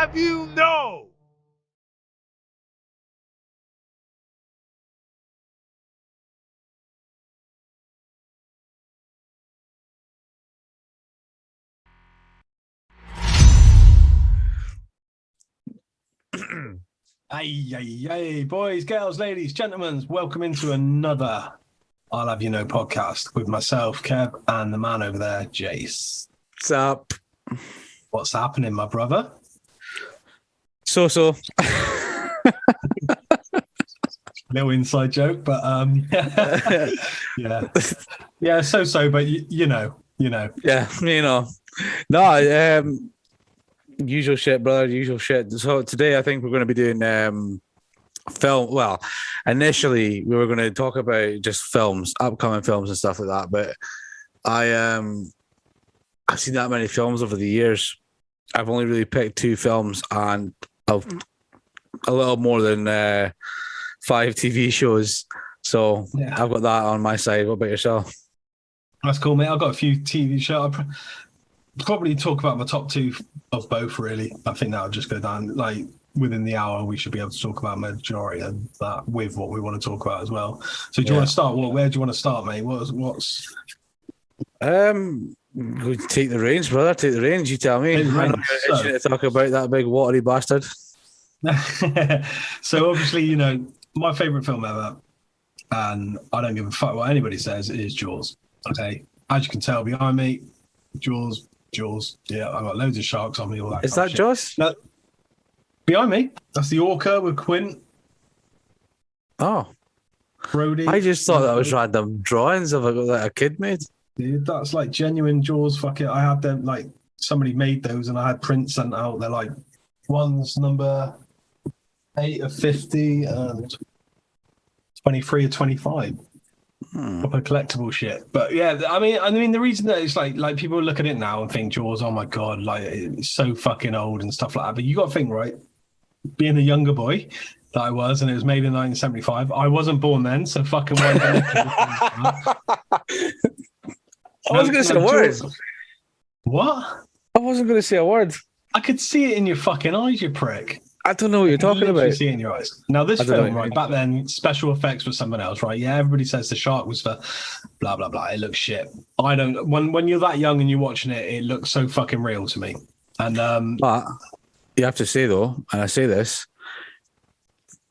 have you know. Hey, boys, girls, ladies, gentlemen, welcome into another I'll Have You Know podcast with myself, Kev, and the man over there, Jace. What's up? What's happening, my brother? So. Little inside joke, but yeah, so, but you know. Yeah, No, usual shit, brother, usual shit. So today I think we're going to be doing film. Well, initially we were going to talk about just films, upcoming films and stuff like that, but I've seen that many films over the years. I've only really picked 2 films and a little more than 5 TV shows. So yeah. I've got that on my side. What about yourself? That's cool, mate. I've got a few TV shows. I'll probably talk about my top 2 of both, really. I think that'll just go down. Like, within the hour, we should be able to talk about majority of that with what we want to talk about as well. So do you want to start? Where do you want to start, mate? What's... We take the reins, brother. Take the reins. You tell me. I'm not going to talk about that big watery bastard. So obviously, my favourite film ever, and I don't give a fuck what anybody says, is Jaws. Okay, as you can tell behind me, Jaws. Yeah, I've got loads of sharks on me. All that. Is that Jaws? No, behind me, that's the orca with Quint. Oh, Brody. I just thought that was random drawings of a kid made. Dude, that's like genuine Jaws. Fuck it, I had them, like, somebody made those, and I had prints sent out. They're like, one's number 8 of 50 and 23 of 25. Proper collectible shit. But yeah, I mean the reason that it's like people look at it now and think Jaws, oh my god, like it's so fucking old and stuff like that. But you got to think, right, being a younger boy that I was, and it was made in 1975, I wasn't born then, so fucking I wasn't going to say a word. What? I wasn't going to say a word. I could see it in your fucking eyes, you prick. I don't know what you're talking about. See it in your eyes. Now, this film, right, back then, special effects was something else, right? Yeah, everybody says the shark was for blah, blah, blah. It looks shit. I don't... When you're that young and you're watching it, it looks so fucking real to me. And but you have to say, though, and I say this,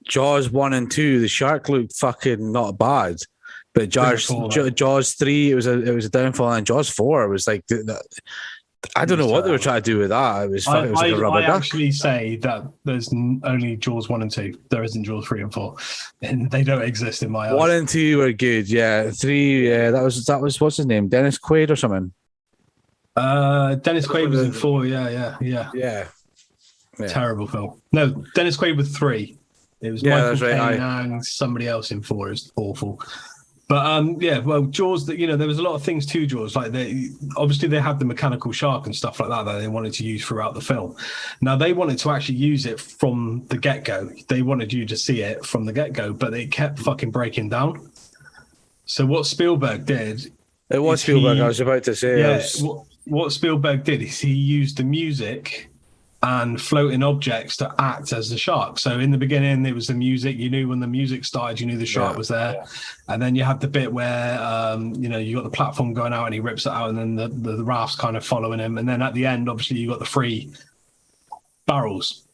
Jaws 1 and 2, the shark looked fucking not bad. But Jaws 3, it was a downfall, and Jaws 4 was like... I don't know what they were trying to do with that. It was like a rubber duck. I actually say that there's only Jaws 1 and 2. There isn't Jaws 3 and 4. And they don't exist in my eyes. 1 and 2 were good, yeah. 3, that was what's his name? Dennis Quaid or something? Dennis Quaid was in 4, yeah. Terrible film. No, Dennis Quaid with 3. It was Michael Caine and somebody else in 4. It's awful. But Jaws. There was a lot of things to Jaws. Like they had the mechanical shark and stuff like that they wanted to use throughout the film. Now they wanted to actually use it from the get go. They wanted you to see it from the get go, but it kept fucking breaking down. So what Spielberg did? It was Spielberg. I was about to say. Yeah. What Spielberg did is he used the music and floating objects to act as the shark. So in the beginning, it was the music. You knew when the music started, you knew the shark was there. Yeah. And then you had the bit where, you got the platform going out and he rips it out, and then the raft's kind of following him. And then at the end, obviously, you got the 3 barrels.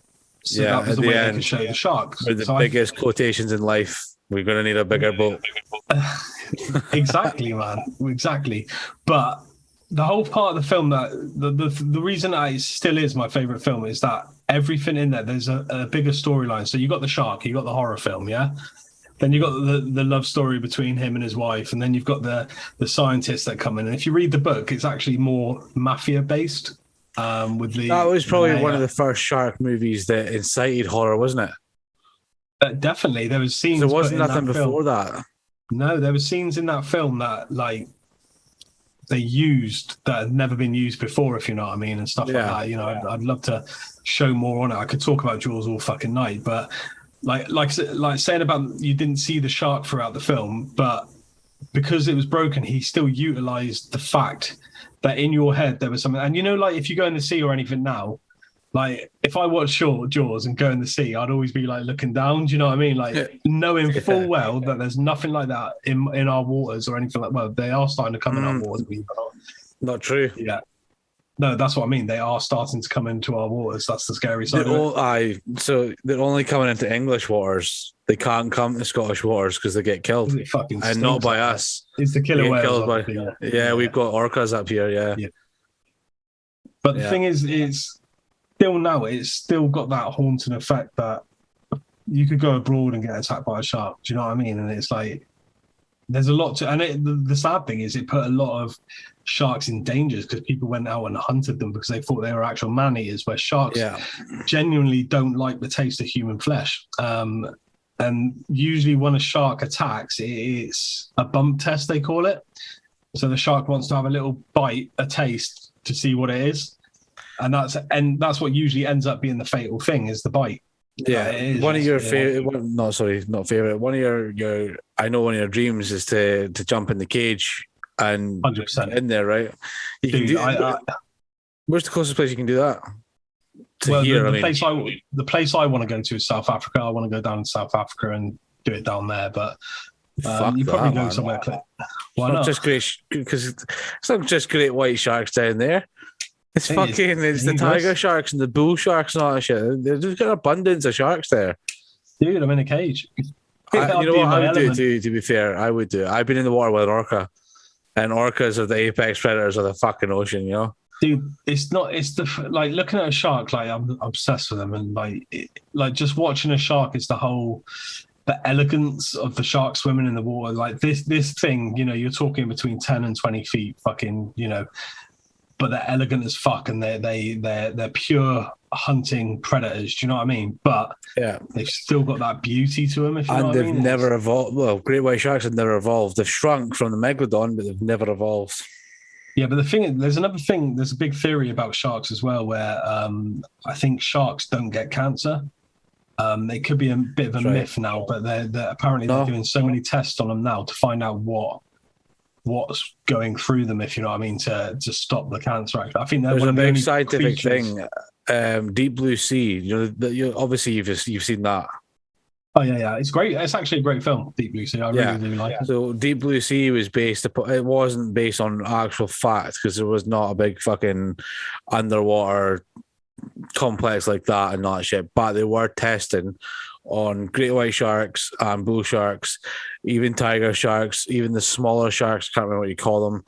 So that was the way they could show the shark. With the biggest quotations in life, we're going to need a bigger boat. Exactly, man. Exactly. But the whole part of the film, that the reason that it still is my favorite film, is that everything in there's a bigger storyline. So you got the shark, you got the horror film, yeah. Then you got the love story between him and his wife, and then you've got the scientists that come in. And if you read the book, it's actually more mafia based. That was probably one of the first shark movies that incited horror, wasn't it? Definitely, there was scenes. There wasn't nothing before that. No, there were scenes in that film that they used that had never been used before, if you know what I mean, and stuff like that. I'd love to show more on it. I could talk about Jaws all fucking night, but like saying about you didn't see the shark throughout the film, but because it was broken, he still utilized the fact that in your head there was something. And like if you go in the sea or anything now, Like, if I watch Jaws and go in the sea, I'd always be like looking down. Do you know what I mean? Like, knowing full well that there's nothing like that in our waters or anything like. Well, they are starting to come in our waters. Not true. Yeah. No, that's what I mean. They are starting to come into our waters. That's the scary side. So they're only coming into English waters. They can't come to Scottish waters because they get killed, and not by us. It's the killer whales. We've got orcas up here. Yeah. But the thing is, it's still now. It's still got that haunting effect that you could go abroad and get attacked by a shark. Do you know what I mean? And it's like there's a lot to, and the sad thing is, it put a lot of sharks in danger because people went out and hunted them because they thought they were actual man-eaters, where sharks genuinely don't like the taste of human flesh. And usually when a shark attacks, it's a bump test, they call it. So the shark wants to have a little bite, a taste to see what it is. And that's what usually ends up being the fatal thing, is the bite. Yeah, one of your favorite. Not favorite. One of your. I know one of your dreams is to jump in the cage and 100% in there, right? Where's the closest place you can do that? The place I want to go to is South Africa. I want to go down to South Africa and do it down there, but you probably go somewhere. Why not? Just great, because it's not just great white sharks down there. It's the tiger sharks and the bull sharks and all that shit. There's got an abundance of sharks there. Dude, I'm in a cage. You know what I would do, to be fair? I would do. I've been in the water with an orca, and orcas are the apex predators of the fucking ocean, you know? Dude, it's like looking at a shark, like I'm obsessed with them, and like just watching a shark is the elegance of the shark swimming in the water. Like this thing, you know, you're talking between 10 and 20 feet, fucking, you know, but they're elegant as fuck, and they're pure hunting predators. Do you know what I mean? But they've still got that beauty to them. They've never evolved. Well, great white sharks have never evolved. They've shrunk from the megalodon, but they've never evolved. Yeah, but the thing is, there's another thing. There's a big theory about sharks as well, where I think sharks don't get cancer. It could be a bit of a myth now, but they're apparently they're doing so many tests on them now to find out what's going through them, if you know what I mean, to stop the cancer. I think there's a big scientific thing. Deep Blue Sea. You know, obviously you've seen that. Oh yeah, it's great. It's actually a great film, Deep Blue Sea. I really like it. So Deep Blue Sea was it wasn't based on actual facts, because there was not a big fucking underwater complex like that and all that shit. But they were testing on great white sharks and bull sharks, even tiger sharks, even the smaller sharks. Can't remember what you call them.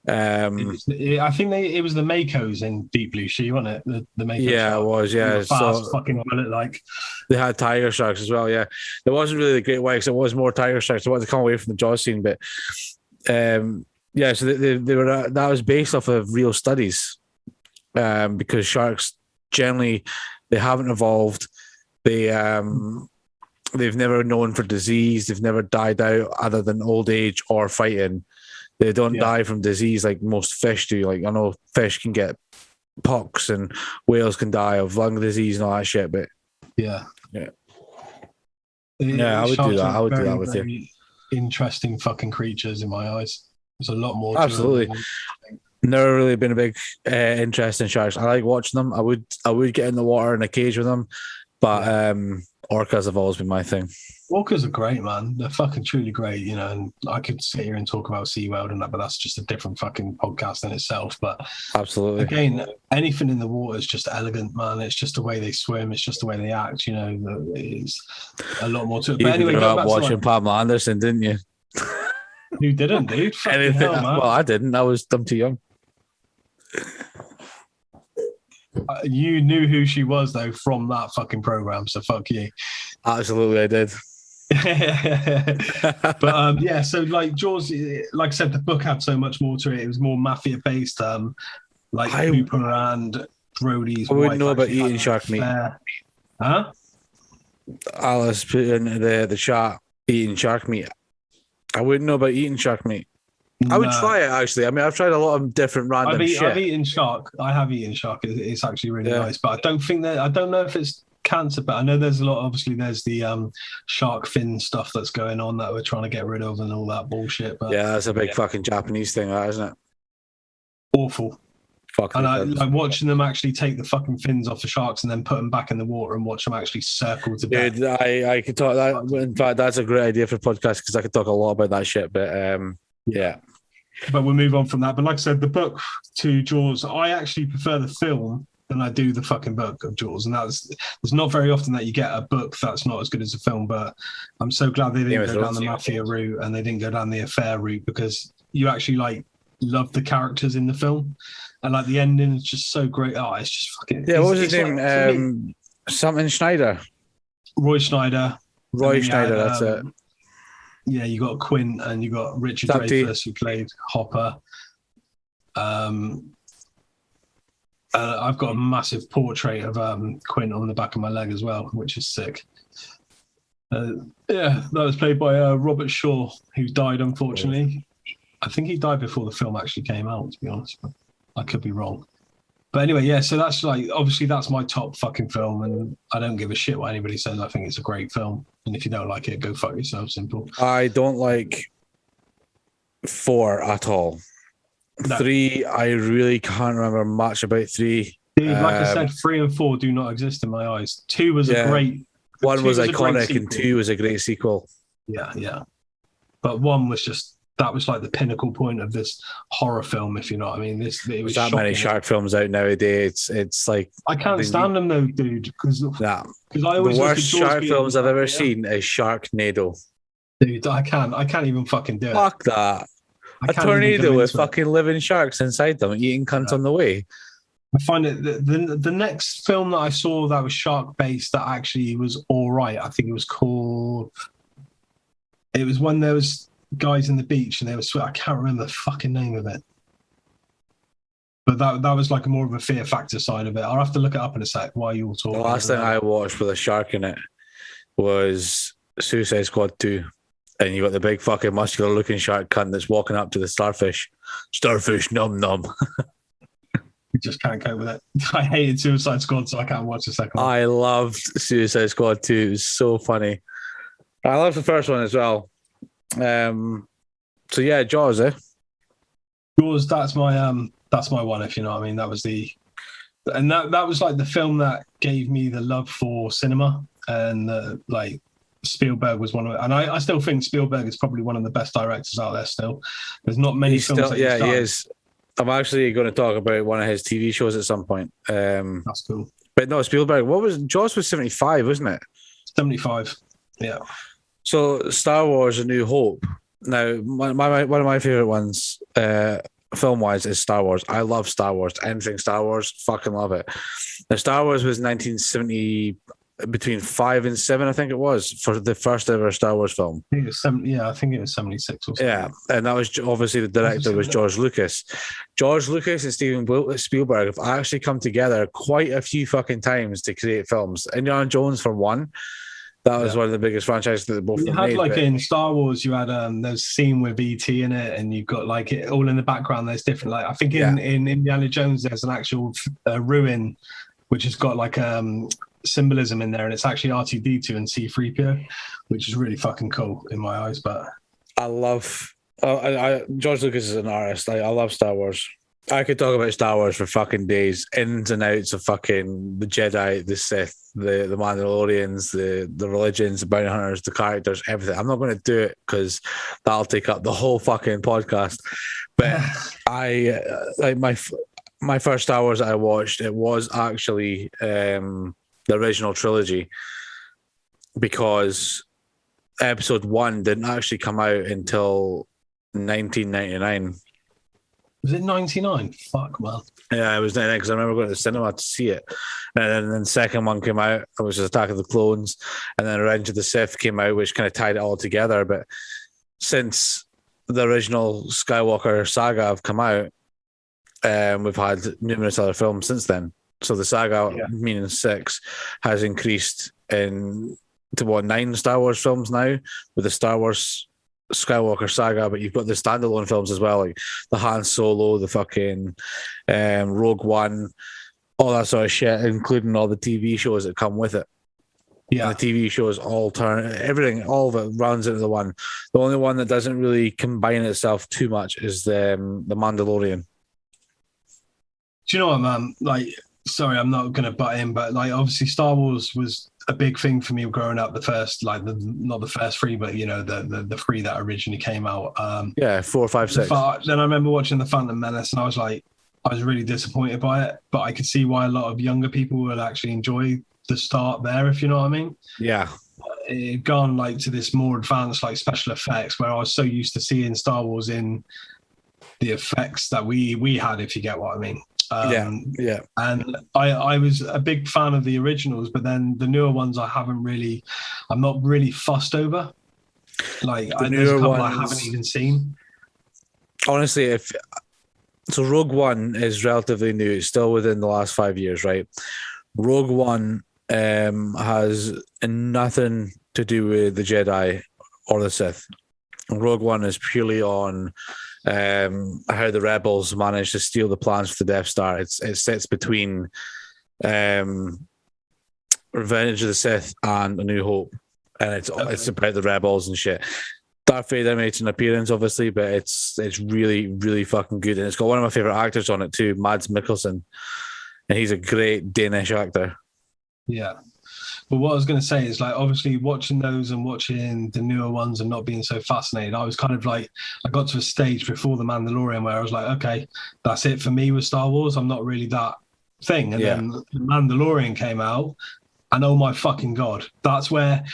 I think it was the Makos in Deep Blue Sea, wasn't it? The Mako. Yeah, shark. It was. Yeah, fast fucking bullet like. They had tiger sharks as well. Yeah, it wasn't really the great whites. It was more tiger sharks. I wanted to come away from the Jaws scene, but so they were. That was based off of real studies, because sharks generally they haven't evolved. They've never known for disease. They've never died out other than old age or fighting. They don't die from disease like most fish do. Like, I know fish can get pox and whales can die of lung disease and all that shit, but yeah, I would do that. I would do that with you. Interesting fucking creatures in my eyes. There's a lot more. Absolutely. Never really been a big interest in sharks. I like watching them. I would get in the water in a cage with them, but orcas have always been my thing. Orcas are great, man. They're fucking truly great, you know, and I could sit here and talk about SeaWorld and that, but that's just a different fucking podcast in itself. But absolutely, again, anything in the water is just elegant, man. It's just the way they swim. It's just the way they act, you know. It's a lot more to it. But anyway, grew up watching Pamela Anderson, didn't you? Who didn't, dude? Anything? Hell, man. Well, I didn't. I was dumb too young. You knew who she was, though, from that fucking program, so fuck you. Absolutely, I did. But so like Jaws, like I said, the book had so much more to it. It was more mafia based. Like Cooper and Brody's. I wouldn't know about eating shark meat. Huh? Alice put in the chat eating shark meat. I wouldn't know about eating shark meat. I would try it, actually. I mean, I've tried a lot of different random shit. I've eaten shark. I have eaten shark. It's actually really nice. But I don't know if it's cancer, but I know there's a lot. Obviously, there's the shark fin stuff that's going on that we're trying to get rid of and all that bullshit. But yeah, that's a big fucking Japanese thing, isn't it? Awful. And I like watching them actually take the fucking fins off the sharks and then put them back in the water and watch them actually circle to death. Dude, I could talk that. In fact, that's a great idea for a podcast because I could talk a lot about that shit. But yeah. But we'll move on from that. But like I said, the book to Jaws, I actually prefer the film than I do the fucking book of Jaws. And there's not very often that you get a book that's not as good as a film. But I'm so glad they didn't go down the mafia route and they didn't go down the affair route, because you actually like love the characters in the film. And like the ending is just so great. Oh, it's just fucking. Yeah, what was his name? Something Schneider. Roy Schneider. That's it. Yeah, you got Quint and you got Richard Dreyfuss, who played Hopper. I've got a massive portrait of Quint on the back of my leg as well, which is sick. That was played by Robert Shaw, who died, unfortunately. I think he died before the film actually came out, to be honest. But I could be wrong. But anyway, yeah, so that's like, obviously that's my top fucking film, and I don't give a shit what anybody says. I think it's a great film. And if you don't like it, go fuck yourself, simple. I don't like 4 at all. No. 3, I really can't remember much about 3. Dude, like I said, 3 and 4 do not exist in my eyes. 2 was a great... 1 was iconic and 2 was a great sequel. Yeah. But 1 was just... That was like the pinnacle point of this horror film, if you know what I mean. It was that many shark films out nowadays. It's like I can't stand them though, dude. Because I always the worst shark films I've ever seen is Sharknado. Dude, I can't even fucking do it. Fuck that! A tornado with fucking living sharks inside them, eating cunts on the way. I find it the next film that I saw that was shark based that actually was all right. I think it was called. It was when there was guys in the beach and they were I can't remember the fucking name of it, but that was like more of a fear factor side of it. I'll have to look it up in a sec while you all talk. The last thing I watched with a shark in it was Suicide Squad 2, and you got the big fucking muscular looking shark cunt that's walking up to the starfish num num. We just can't cope with it. I hated Suicide Squad, so I can't watch the second one. I loved Suicide Squad 2. It was so funny. I loved the first one as well. So yeah, Jaws, Jaws, that's my one, if you know what I mean. That was that was like the film that gave me the love for cinema, and like Spielberg was one of it. And I still think Spielberg is probably one of the best directors out there still. There's not many films he is. I'm actually going to talk about one of his TV shows at some point. That's cool. But no, Spielberg, Jaws was 75, wasn't it? 75, yeah. So Star Wars: A New Hope. Now, one of my favorite ones, film-wise, is Star Wars. I love Star Wars. Anything Star Wars, fucking love it. Now, Star Wars was 1970, between 5 and 7, I think it was, for the first ever Star Wars film. I think it was 76 or something. Yeah, and that was obviously the director was George Lucas. George Lucas and Steven Spielberg have actually come together quite a few fucking times to create films. Indiana Jones, for one. That was one of the biggest franchises that they both made. You had in Star Wars, you had there's a scene with E.T. in it, and you've got like it all in the background. There's different, like I think in Indiana Jones, there's an actual ruin which has got like symbolism in there, and it's actually R2-D2 and C-3PO, which is really fucking cool in my eyes. But I love George Lucas is an artist. I love Star Wars. I could talk about Star Wars for fucking days, ins and outs of fucking the Jedi, the Sith, the Mandalorians, the religions, the bounty hunters, the characters, everything. I'm not going to do it because that'll take up the whole fucking podcast. But I like my first Star Wars that I watched. It was actually the original trilogy, because Episode 1 didn't actually come out until 1999. Was it 99? Fuck, man. Yeah, it was 99 because I remember going to the cinema to see it. And then the second one came out, which was Attack of the Clones. And then Revenge of the Sith came out, which kind of tied it all together. But since the original Skywalker saga have come out, we've had numerous other films since then. So the saga, meaning 6, has increased to 9 Star Wars films now, with the Star Wars Skywalker saga, but you've got the standalone films as well, like the Han Solo, the fucking Rogue One, all that sort of shit, including all the TV shows that come with it. Yeah, and the TV shows all everything, all of it rounds into the one. The only one that doesn't really combine itself too much is the Mandalorian. Do you know what, man? Like, sorry, I'm not going to butt in, but like, obviously, Star Wars was a big thing for me growing up. The first, like, not the first three, but you know, the three that originally came out. 4, 5, 6. Then I remember watching the Phantom Menace, and I was really disappointed by it. But I could see why a lot of younger people would actually enjoy the start there, if you know what I mean. Yeah. It had gone like to this more advanced like special effects, where I was so used to seeing Star Wars in the effects that we had, if you get what I mean. Yeah. And I was a big fan of the originals, but then the newer ones I'm not really fussed over. Like there's a couple I haven't even seen. Honestly, so Rogue One is relatively new. It's still within the last 5 years, right? Rogue One has nothing to do with the Jedi or the Sith. Rogue One is purely on how the rebels managed to steal the plans for the Death Star. It sits between Revenge of the Sith and A New Hope, and it's about the rebels and shit. Darth Vader makes an appearance, obviously, but it's really, really fucking good, and it's got one of my favorite actors on it too, Mads Mikkelsen, and he's a great Danish actor. Yeah. But what I was going to say is, like, obviously watching those and watching the newer ones and not being so fascinated, I was kind of like, I got to a stage before The Mandalorian where I was like, okay, that's it for me with Star Wars. I'm not really that thing. And then The Mandalorian came out, and oh my fucking God, that's where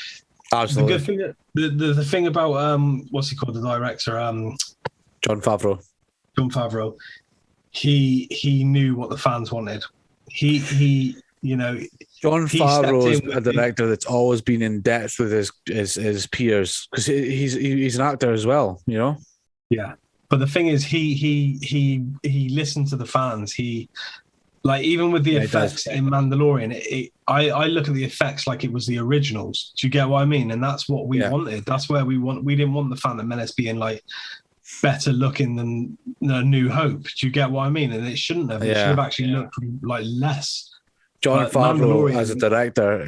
Absolutely. the good thing, the thing about, what's he called, the director? Jon Favreau. Jon Favreau. He knew what the fans wanted. He you know, Jon Favreau is a director that's always been in depth with his peers, because he's an actor as well, you know. Yeah, but the thing is, he listened to the fans. He, like, even with the effects in Mandalorian, I look at the effects like it was the originals. Do you get what I mean? And that's what we wanted. That's where we didn't want the Phantom Menace being like better looking than A New Hope. Do you get what I mean? And it shouldn't have. It should have actually looked like less. Jon Favreau as a director,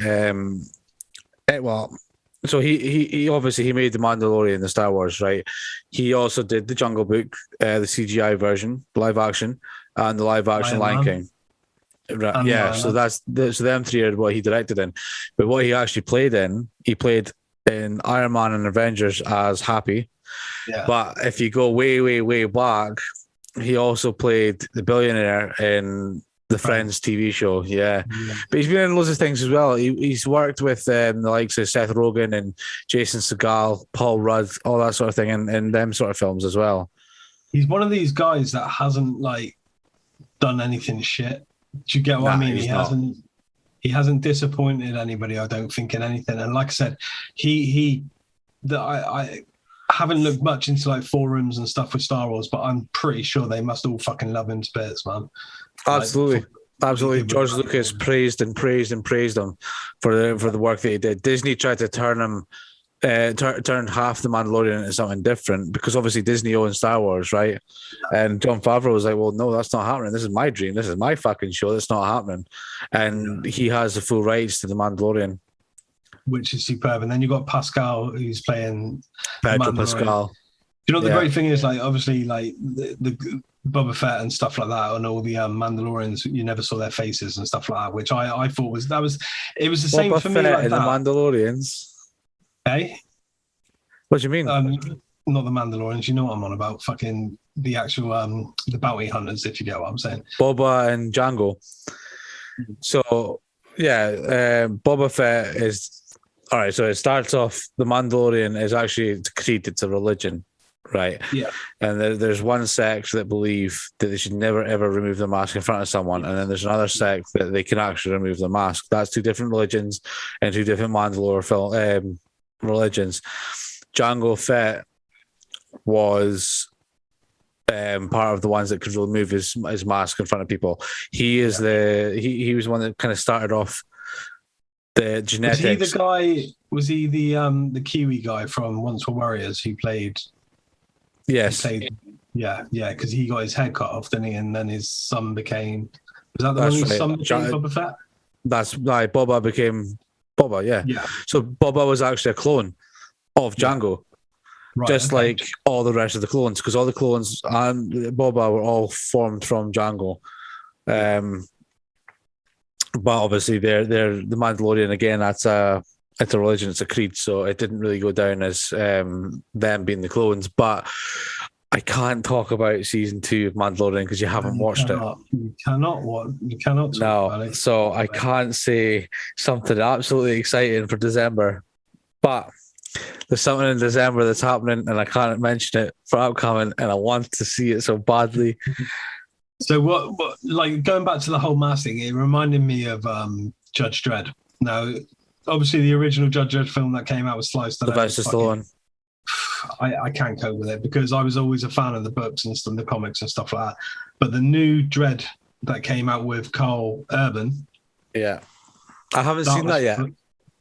so he obviously made The Mandalorian, the Star Wars, right? He also did The Jungle Book, the CGI version, live action, and the live action Lion King. Right, yeah, so so them three are what he directed in. But what he actually played in, he played in Iron Man and Avengers as Happy. Yeah. But if you go way, way, way back, he also played the billionaire in the Friends TV show, yeah. But he's been in loads of things as well. He's worked with the likes of Seth Rogen and Jason Segel, Paul Rudd, all that sort of thing, in them sort of films as well. He's one of these guys that hasn't like done anything shit. Do you get what I mean? He hasn't disappointed anybody, I don't think, in anything. And like I said, I haven't looked much into like forums and stuff with Star Wars, but I'm pretty sure they must all fucking love him to bits, man. Absolutely. Absolutely. George Lucas praised him for the work that he did. Disney tried to turn half The Mandalorian into something different, because obviously Disney owns Star Wars, right? And Jon Favreau was like, well, no, that's not happening. This is my dream. This is my fucking show. That's not happening. And he has the full rights to The Mandalorian, which is superb. And then you've got Pascal, who's playing Pedro Pascal. You know, the great thing is, like, obviously, like the Boba Fett and stuff like that, and all the Mandalorians, you never saw their faces and stuff like that, which I thought was the same Boba for me. Fett like and that. The Mandalorians. Hey, what do you mean? Not the Mandalorians. You know what I'm on about? Fucking the actual the bounty hunters, if you get what I'm saying. Boba and Jango. So Boba Fett is all right. So it starts off. The Mandalorian is actually created to religion. Right. Yeah. And there's one sect that believe that they should never ever remove the mask in front of someone, and then there's another sect that they can actually remove the mask. That's two different religions and two different Mandalore religions. Jango Fett was part of the ones that could remove his mask in front of people. He is he was one that kind of started off the genetics. Was he the Kiwi guy from Once Were Warriors who played? Yes. Because he got his head cut off, didn't he? And then his son became. Was that the one whose son became Boba Fett? That's right. Boba became Boba. Yeah. Yeah. So Boba was actually a clone of Jango, just like all the rest of the clones, because all the clones and Boba were all formed from Jango. But obviously, they're the Mandalorian again. It's a religion, it's a creed, so it didn't really go down as them being the clones. But I can't talk about season 2 of Mandalorian because you haven't watched it. You cannot talk about it. So I can't say something absolutely exciting for December. But there's something in December that's happening, and I can't mention it for upcoming, and I want to see it so badly. So what like going back to the whole mask thing, it reminded me of Judge Dredd. Now, obviously, the original Judge Dredd film that came out was Sly Stallone. Sylvester Stallone. I can't cope with it because I was always a fan of the books and the comics and stuff like that. But the new Dredd that came out with Carl Urban, I haven't seen that yet.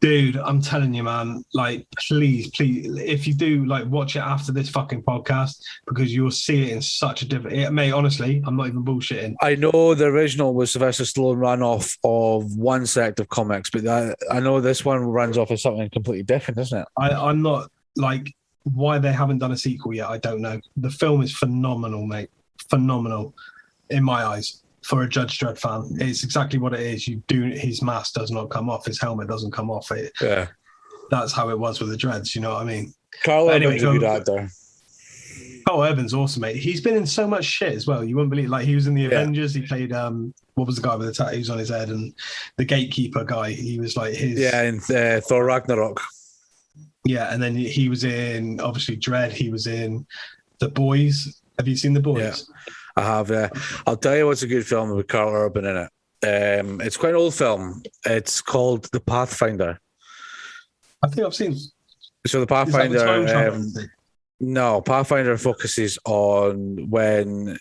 Dude, I'm telling you, man, like, please, if you do, like, watch it after this fucking podcast because you'll see it in such a different... Mate, honestly, I'm not even bullshitting. I know the original was Sylvester Stallone ran off of one sect of comics, but I know this one runs off of something completely different, isn't it? I'm not, like, why they haven't done a sequel yet, I don't know. The film is phenomenal, mate. Phenomenal, in my eyes. For a Judge Dredd fan, it's exactly what it is. His mask does not come off, his helmet doesn't come off. That's how it was with the Dreads. You know what I mean? Carl Urban's a good actor. Carl Urban's awesome, mate. He's been in so much shit as well. You wouldn't believe. Like he was in the Avengers. He played what was the guy with the tattoos on his head and the gatekeeper guy. He was like his in Thor Ragnarok. Yeah, and then he was in obviously Dredd. He was in The Boys. Have you seen The Boys? Yeah. I have. I'll tell you what's a good film with Carl Urban in it. It's quite an old film. It's called The Pathfinder. I think I've seen. So The Pathfinder. No, Pathfinder focuses on when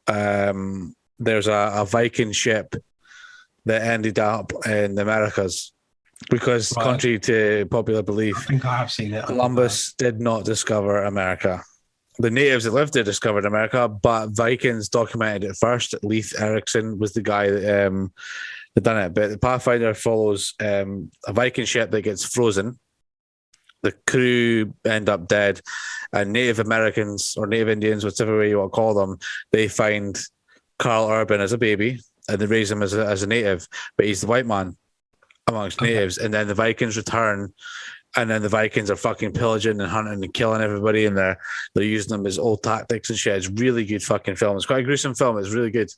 there's a Viking ship that ended up in the Americas. Because contrary to popular belief, I think I have seen it. Columbus did not discover America. The natives that lived there discovered America, but Vikings documented it first. Leif Erikson was the guy that done it. But the Pathfinder follows a Viking ship that gets frozen. The crew end up dead, and Native Americans or Native Indians, whatever way you want to call them, they find Carl Urban as a baby and they raise him as a native, but he's the white man amongst natives. And then the Vikings return. And then the Vikings are fucking pillaging and hunting and killing everybody, and they're using them as old tactics and shit. It's really good fucking film. It's quite a gruesome film. It's really good.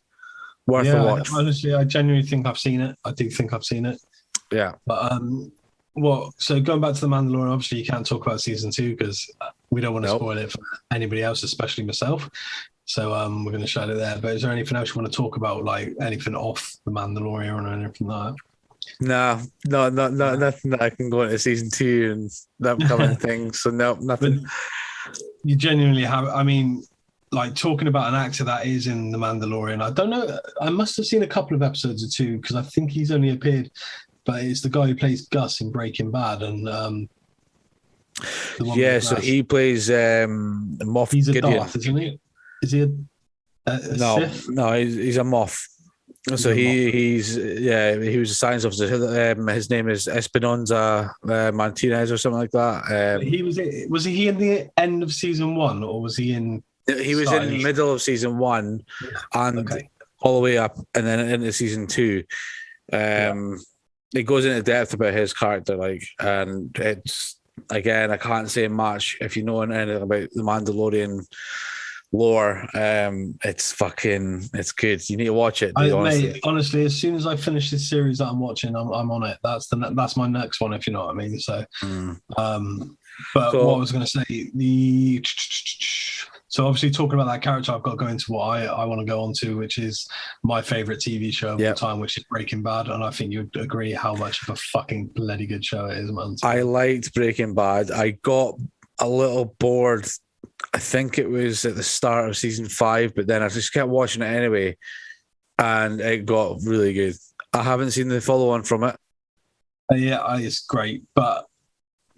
Worth a watch. Honestly, I genuinely think I've seen it. I do think I've seen it. Yeah. But so going back to The Mandalorian, obviously you can't talk about season 2 because we don't want to spoil it for anybody else, especially myself. So we're going to shut it there. But is there anything else you want to talk about, like anything off The Mandalorian or anything like that? No, nothing that I can go into season 2 and the upcoming things. So no, nothing. But you genuinely have. I mean, like talking about an actor that is in The Mandalorian. I don't know. I must have seen a couple of episodes or two because I think he's only appeared. But it's the guy who plays Gus in Breaking Bad, and so he plays Moff. He's a Gideon. Darth, isn't he? Is he a Sith? No, he's a Moff. So he was a science officer. His name is Esperanza Martinez or something like that. Was he in the end of season 1 or was he in? He was in the middle of season 1 and all the way up, and then into season 2. It goes into depth about his character, and it's again I can't say much if you know anything about the Mandalorian lore. It's good. You need to watch it. Mate, honestly, as soon as I finish this series that I'm watching, I'm on it. That's my next one, if you know what I mean. So, what I was going to say, so obviously talking about that character, I've got to go into what I want to go on to, which is my favorite TV show of the time, which is Breaking Bad, and I think you'd agree how much of a fucking bloody good show it is, man. I liked Breaking Bad. I got a little bored. I think it was at the start of season 5, but then I just kept watching it anyway, and it got really good. I haven't seen the follow-on from it. It's great, but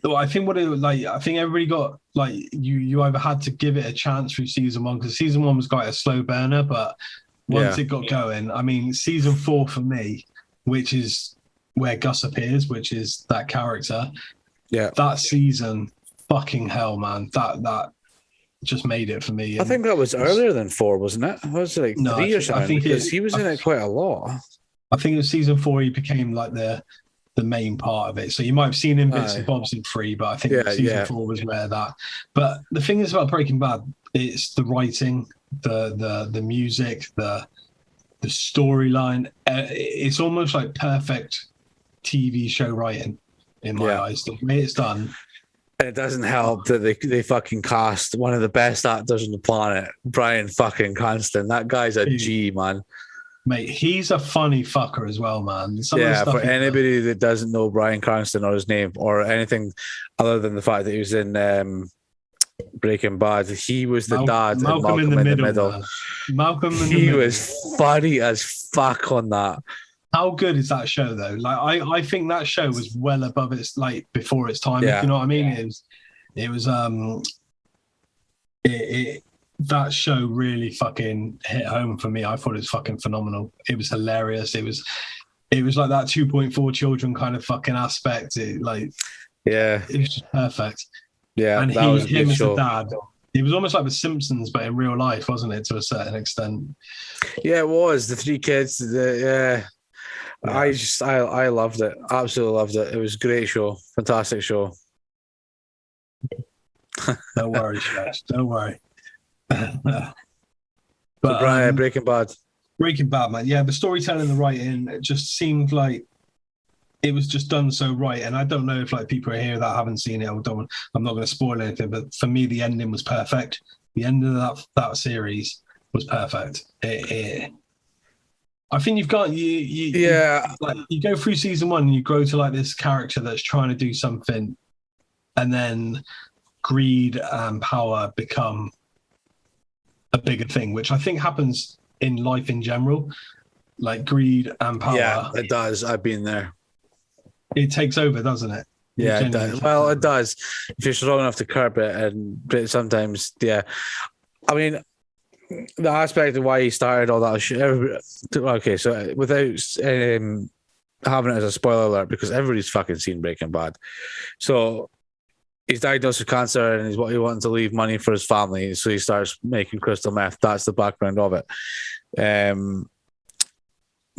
I think I think everybody got you either had to give it a chance through season 1 because season 1 was quite a slow burner, but once it got going, I mean, season 4 for me, which is where Gus appears, which is that character. Yeah, that season, fucking hell, man, that just made it for me. I think that was earlier than 4, wasn't it? Was it like 3 or something? I think because he was in it quite a lot. I think it was season 4. He became like the main part of it. So you might have seen him bits and bobs in 3, but I think season 4 was where that. But the thing is about Breaking Bad, it's the writing, the music, the storyline. It's almost like perfect TV show writing in my eyes. The way it's done. And it doesn't help that they fucking cast one of the best actors on the planet, Bryan fucking Cranston. That guy's a G, man. Mate, he's a funny fucker as well, man. For anybody that doesn't know Bryan Cranston or his name or anything other than the fact that he was in Breaking Bad, he was the dad in Malcolm in the Middle. Malcolm in the Middle. He was funny as fuck on that. How good is that show, though? Like, I think that show was well above its, like, before its time. Yeah. If you know what I mean? It was that show really fucking hit home for me. I thought it was fucking phenomenal. It was hilarious. It was like that 2.4 children kind of fucking aspect. It was just perfect. Yeah, and that was him as show. the dad. It was almost like The Simpsons, but in real life, wasn't it? To a certain extent. Yeah, it was. The 3 kids. I loved it. Absolutely loved it. It was a great show. Fantastic show. Don't worry, Shash. Don't worry. But Breaking Bad. Breaking Bad, man. Yeah, the storytelling, the writing, it just seemed like it was just done so right. And I don't know if like people are here that haven't seen it. I'm not going to spoil anything, but for me, the ending was perfect. The end of that series was perfect. I think you've got you go through season 1 and you grow to like this character that's trying to do something, and then greed and power become a bigger thing, which I think happens in life in general. Like greed and power. Yeah, it does. I've been there. It takes over, doesn't it? Yeah, it does. Well, it does. If you're strong enough to curb it, but sometimes, yeah. I mean, the aspect of why he started all that shit. Okay, so without having it as a spoiler alert, because everybody's fucking seen Breaking Bad. So he's diagnosed with cancer and he wanted to leave money for his family, so he starts making crystal meth. That's the background of it.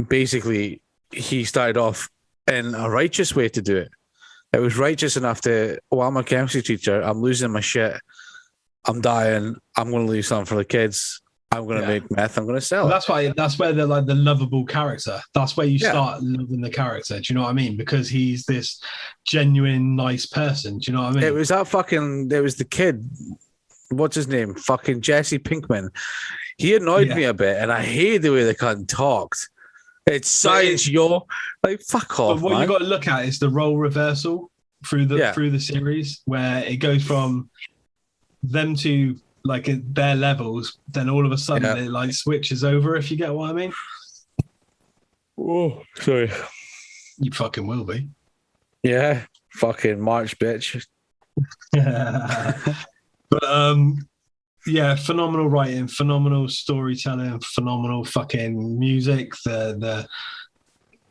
Basically, he started off in a righteous way to do it. It was righteous enough to, I'm a chemistry teacher, I'm losing my shit, I'm dying, I'm going to leave something for the kids, I'm going to make meth, I'm going to sell it. That's where they're like the lovable character. That's where you start loving the character. Do you know what I mean? Because he's this genuine, nice person. Do you know what I mean? It was the kid, what's his name? Fucking Jesse Pinkman. He annoyed me a bit, and I hated the way the cunt talked. It's science, yo. Like, fuck off. But what you got to look at is the role reversal through the series, where it goes from them to like their levels, then all of a sudden it like switches over. If you get what I mean. Oh, sorry. You fucking will be. Yeah, fucking March, bitch. But yeah, phenomenal writing, phenomenal storytelling, phenomenal fucking music.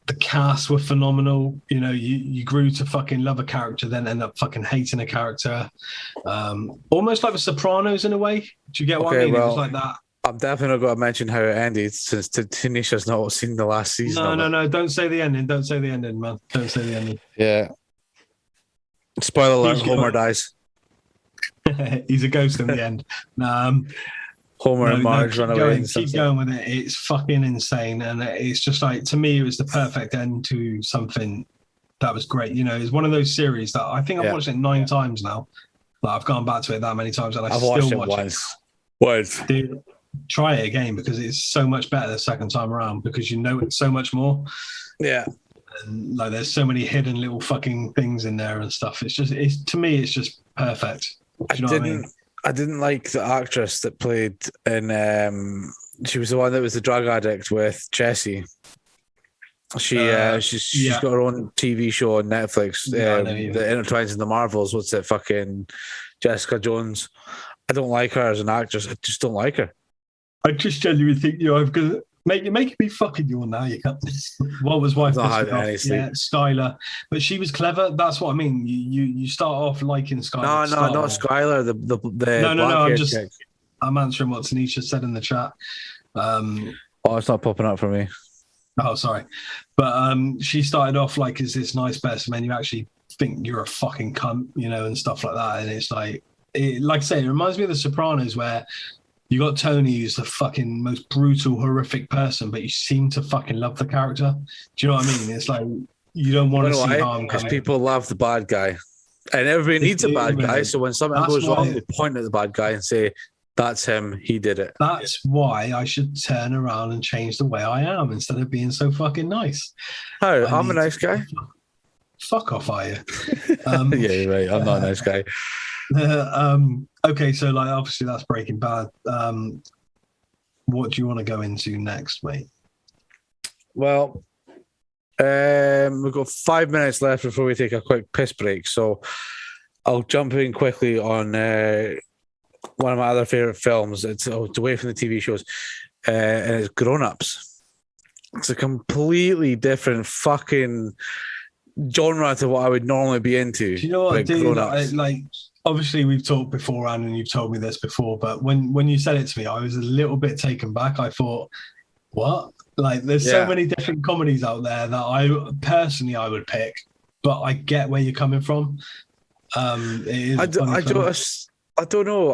The cast were phenomenal. You know, you grew to fucking love a character, then end up fucking hating a character. Almost like The Sopranos in a way. Do you get what I mean? Well, it was like that. I'm definitely not going to mention how it ended, since Tanisha's not seen the last season. No. Don't say the ending. Don't say the ending, man. Don't say the ending. Yeah. Spoiler alert, Homer dies. He's a ghost in the end. Homer and Marge run away. Keep going with it. It's fucking insane. And it's just like, to me, it was the perfect end to something that was great. You know, it's one of those series that I think I've watched it 9 times now. Like, I've gone back to it that many times and I've still watched it once. Dude, try it again, because it's so much better the second time around, because you know it so much more. Yeah. And like, there's so many hidden little fucking things in there and stuff. To me, it's just perfect. Do you know what I mean? I didn't like the actress that played in. She was the one that was the drug addict with Jesse. She's got her own TV show on Netflix that intertwines in the Marvels. What's it? Fucking Jessica Jones. I don't like her as an actress. I just don't like her. I just genuinely think, you know, Making me fucking yawn now. You can't. What was wife? Yeah, Skylar, but she was clever. That's what I mean. You start off liking Skylar. No, not Skylar. No. I'm answering what Tanisha said in the chat. It's not popping up for me. Oh, sorry, but she started off like as this nice person, and then you actually think you're a fucking cunt, and stuff like that. And it's like I say, it reminds me of The Sopranos, where you got Tony, who's the fucking most brutal, horrific person, but you seem to fucking love the character. Do you know what I mean? It's like you don't want to see harm. Because people love the bad guy, and everybody needs a bad guy. So when something goes wrong, they point at the bad guy and say, "That's him. He did it." That's why I should turn around and change the way I am instead of being so fucking nice. Oh, I'm a nice guy. Fuck off, are you? Yeah, you're right. I'm not a nice guy. Okay, so like obviously that's Breaking Bad. What do you want to go into next, mate? Well, we've got 5 minutes left before we take a quick piss break, so I'll jump in quickly on one of my other favorite films. It's away from the TV shows, and it's Grown Ups. It's a completely different fucking genre to what I would normally be into. Do you know what, dude? Obviously, we've talked beforehand, and you've told me this before. But when you said it to me, I was a little bit taken back. I thought, what? Like, there's so many different comedies out there that I would pick. But I get where you're coming from. I don't know.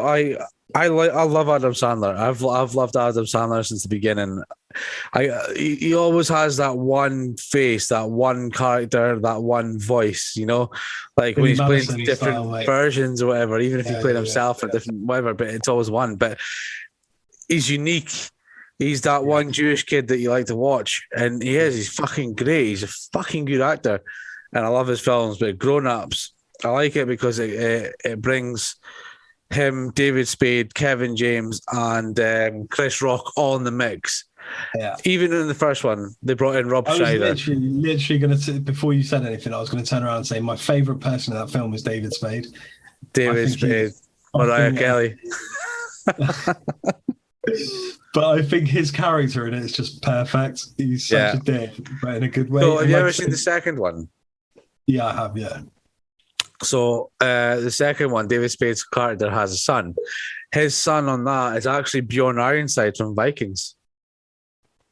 I love Adam Sandler. I've loved Adam Sandler since the beginning. He always has that one face, that one character, that one voice, like when he's playing different versions or whatever, even if he played himself or different whatever, but it's always one. But he's unique. He's that one Jewish kid that you like to watch, and he's fucking great. He's a fucking good actor, and I love his films. But Grown Ups, I like it because it brings him, David Spade, Kevin James, and Chris Rock all in the mix. Yeah. Even in the first one, they brought in Rob Schneider. I was literally going to, before you said anything, I was going to turn around and say my favourite person in that film is David Spade. David Spade, Mariah Kelly. But I think his character in it is just perfect. He's such a dick, but in a good way. So have you ever seen the second one? Yeah, I have, yeah. So the second one, David Spade's character has a son. His son on that is actually Bjorn Ironside from Vikings.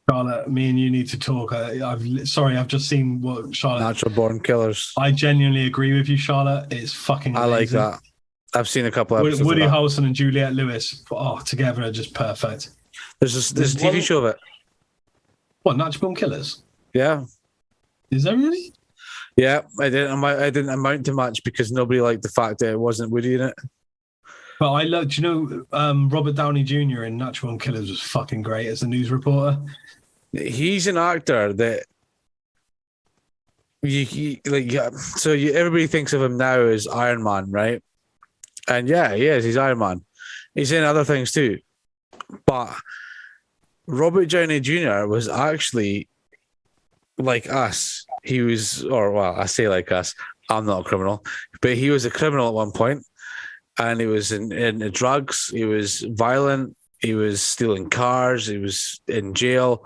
Charlotte, me and you need to talk. I've just seen what Charlotte... Natural Born Killers. I genuinely agree with you, Charlotte. It's fucking amazing. I like that. I've seen a couple episodes. Woody Harrelson and Juliette Lewis, together are just perfect. There's a TV show of it. What, Natural Born Killers? Yeah. Is there really? Yeah, I didn't amount to much because nobody liked the fact that it wasn't Woody in it. But I loved, Robert Downey Jr. in Natural Born Killers was fucking great as a news reporter. He's an actor that everybody thinks of him now as Iron Man, right? And yeah, he is. He's Iron Man. He's in other things too. But Robert Downey Jr. was actually like us. He was, I say like us. I'm not a criminal, but he was a criminal at one point, and he was in drugs. He was violent. He was stealing cars. He was in jail,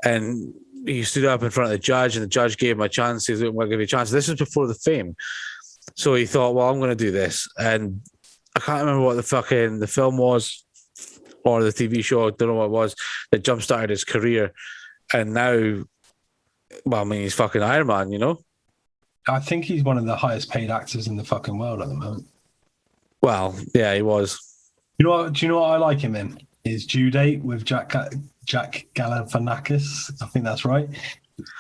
and he stood up in front of the judge, and the judge gave him a chance. He said, "I'm going to give you a chance." This was before the fame, so he thought, "Well, I'm going to do this." And I can't remember what the film was, or the TV show. I don't know what it was that jump started his career, and now, he's fucking Iron Man, I think he's one of the highest paid actors in the fucking world at the moment. Well, yeah, he was. Do you know what I like him in? Is Due Date with Jack Galifianakis. I think that's right.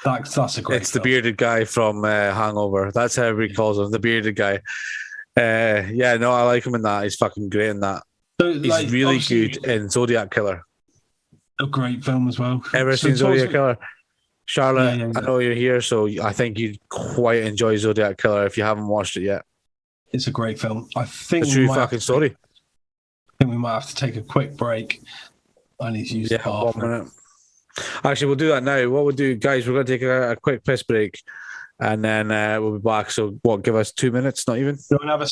That's a great. It's film. The bearded guy from Hangover. That's how everybody calls him, the bearded guy. I like him in that. He's fucking great in that. So, he's really good in Zodiac Killer. A great film as well. Ever seen Zodiac Killer? Charlotte, yeah. I know you're here, so I think you'd quite enjoy Zodiac Killer if you haven't watched it yet. It's a great film. I think it's a true fucking story. I think we might have to take a quick break. I need to use the bathroom. 1 minute. Actually, we'll do that now. What we'll do, guys, we're going to take a quick piss break, and then we'll be back. So, give us 2 minutes? Not even. Go and have a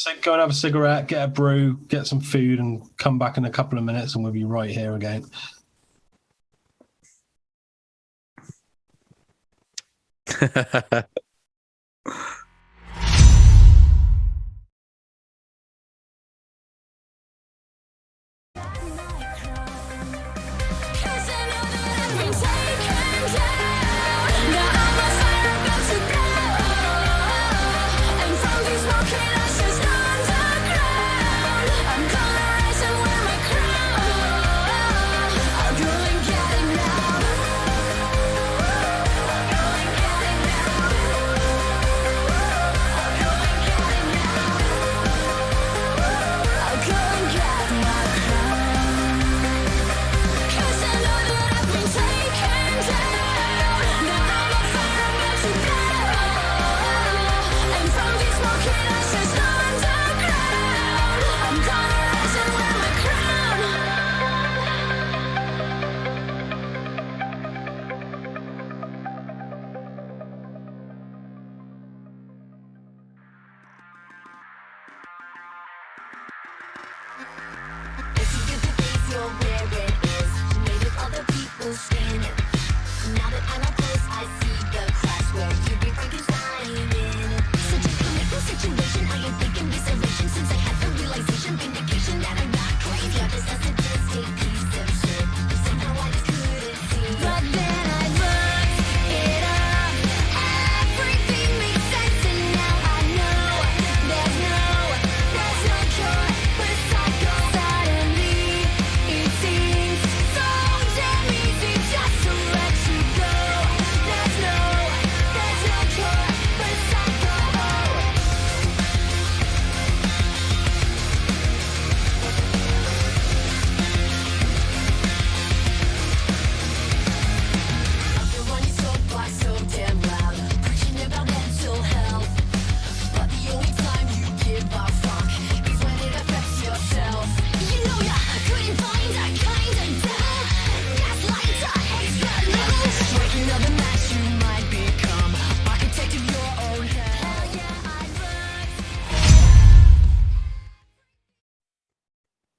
cigarette, get a brew, get some food, and come back in a couple of minutes, and we'll be right here again.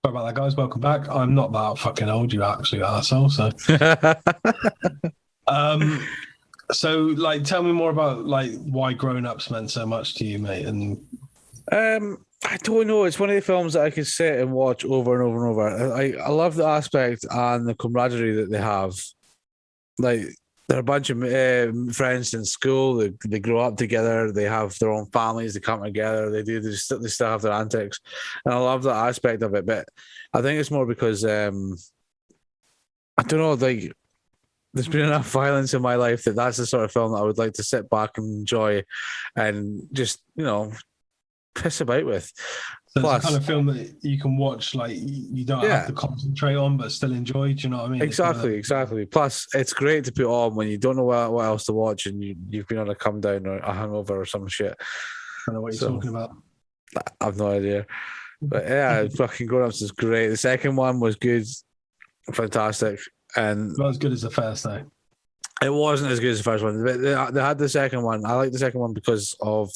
Sorry about that, guys. Welcome back. I'm not that fucking old, you absolute arsehole. So, like, tell me more about like why Grown Ups meant so much to you, mate. And I don't know. It's one of the films that I could sit and watch over and over and over. I love the aspect and the camaraderie that they have. Like, they're a bunch of friends in school. They grow up together. They have their own families. They come together. They still have their antics, and I love that aspect of it. But I think it's more because I don't know. Like, there's been enough violence in my life that's the sort of film that I would like to sit back and enjoy, and just piss about with. So it's the kind of film that you can watch, like you don't have to concentrate on, but still enjoy. Do you know what I mean? Exactly. Plus, it's great to put on when you don't know what else to watch, and you've been on a come down or a hangover or some shit. I don't know what you're talking about. I've no idea. But yeah, fucking Grown Ups is great. The second one was good, fantastic, and not as good as the first, though. It wasn't as good as the first one. They had the second one. I like the second one because of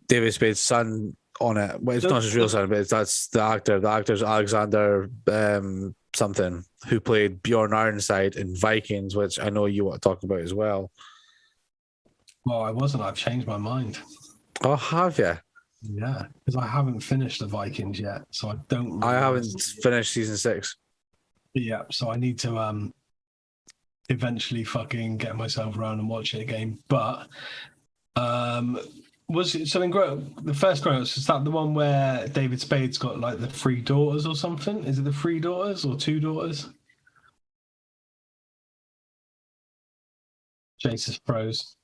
David Spade's son on it. Well, it's not his real son, but that's the actor. The actor's Alexander something, who played Bjorn Ironside in Vikings, which I know you want to talk about as well. Well, I wasn't. I've changed my mind. Oh, have you? Yeah, because I haven't finished the Vikings yet, so I don't. I haven't finished season 6. Yeah, so I need to eventually fucking get myself around and watch it again. But was it something the first Grown Ups, is that the one where David Spade's got like the 3 daughters or something? Is it the 3 daughters or 2 daughters? Jesus froze.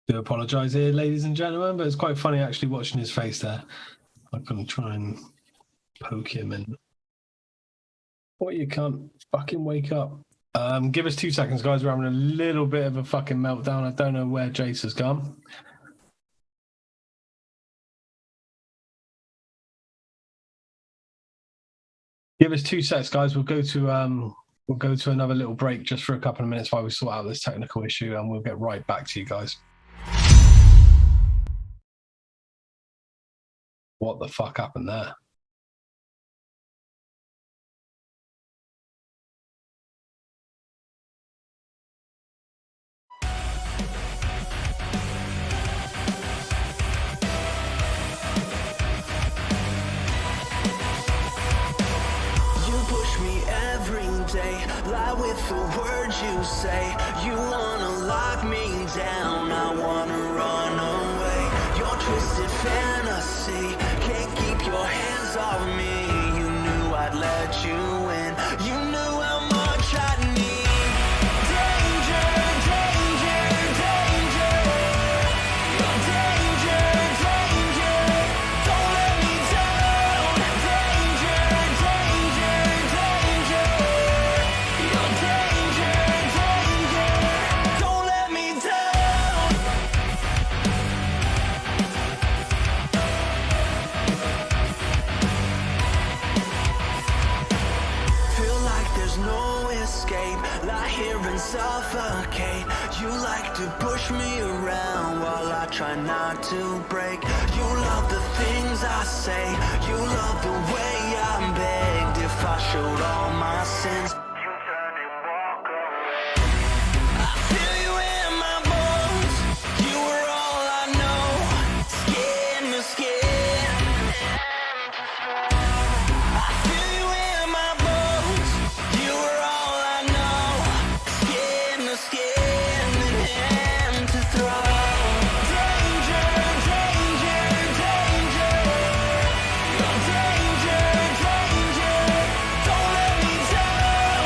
Do apologise here, ladies and gentlemen, but it's quite funny actually watching his face there. I'm gonna try and poke him in. What, you can't fucking wake up. Give us 2 seconds, guys. We're having a little bit of a fucking meltdown. I don't know where Jace has gone. Give us 2 seconds, guys. We'll go to another little break just for a couple of minutes while we sort out this technical issue, and we'll get right back to you guys. What the fuck happened there? the words you say. You wanna lock me down, I wanna run away. Your twisted fantasy can't keep your hands off me. You knew I'd let you in. You knew how much I need. Danger, danger, danger. You're danger, danger. Don't let me down. Danger, danger, danger. You're danger, danger. Don't let me down. Feel like there's no escape. Lie here and suffocate. You like to push me around while I try not to break. You love the things I say. You love the way I'm begged. If I showed all my sins, you turn and walk away. I feel you in my bones. You were all I know. Skin to skin. I feel you in my bones. You were all I know. Skin to skin and hand to throw. Danger, danger, danger. You're danger, danger. Don't let me down.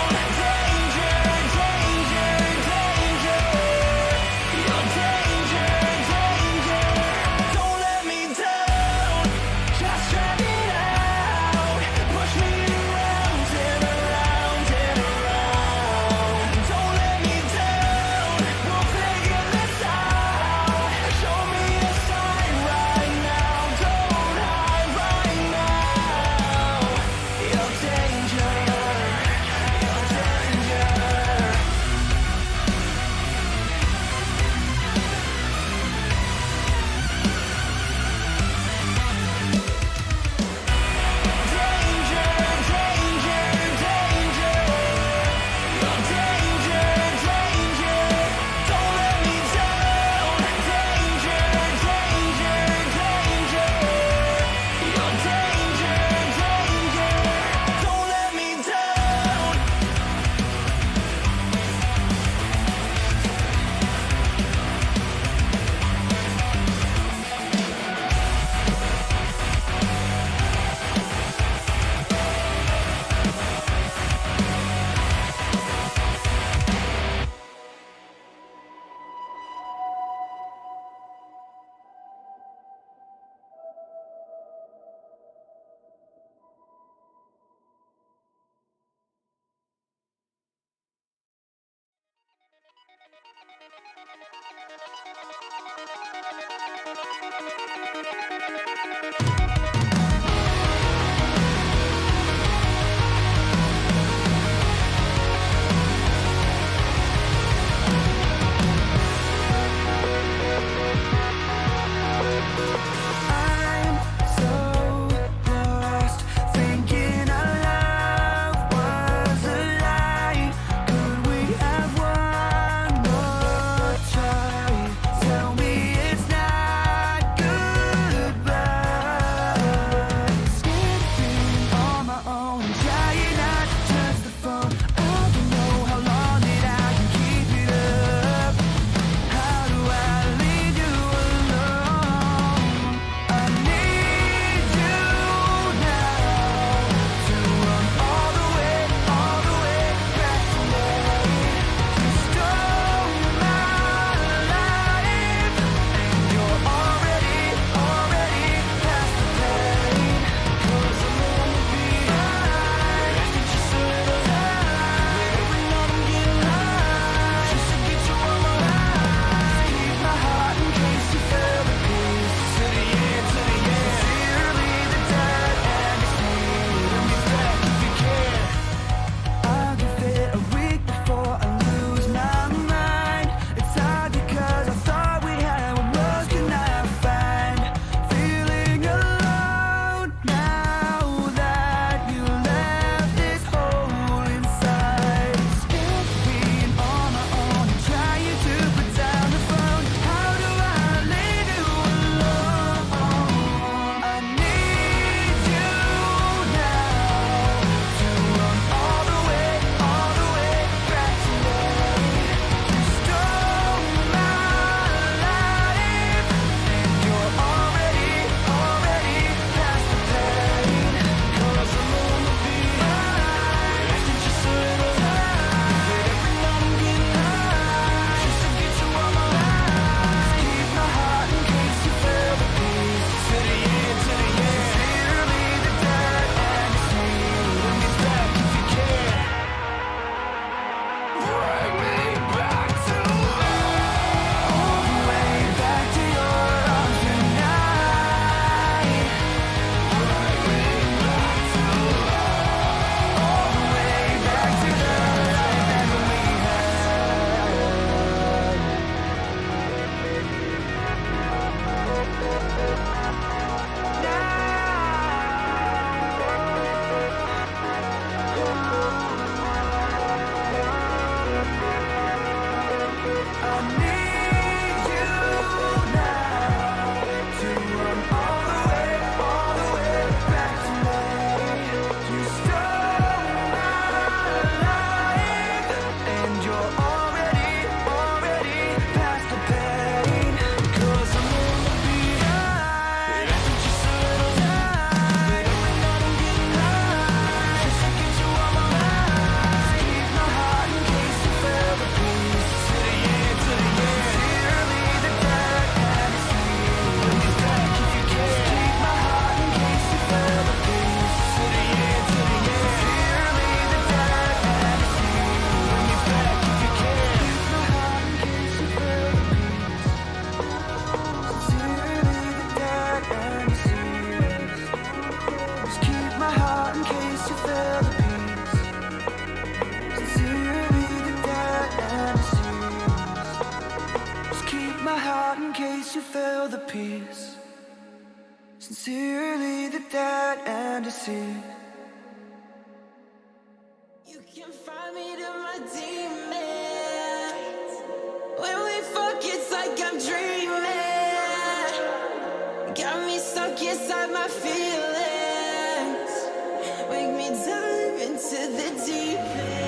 face, you felt the peace. Sincerely, the dead and deceased. You can find me to my demons. When we fuck, it's like I'm dreaming. Got me stuck inside my feelings. Make me dive into the deep end.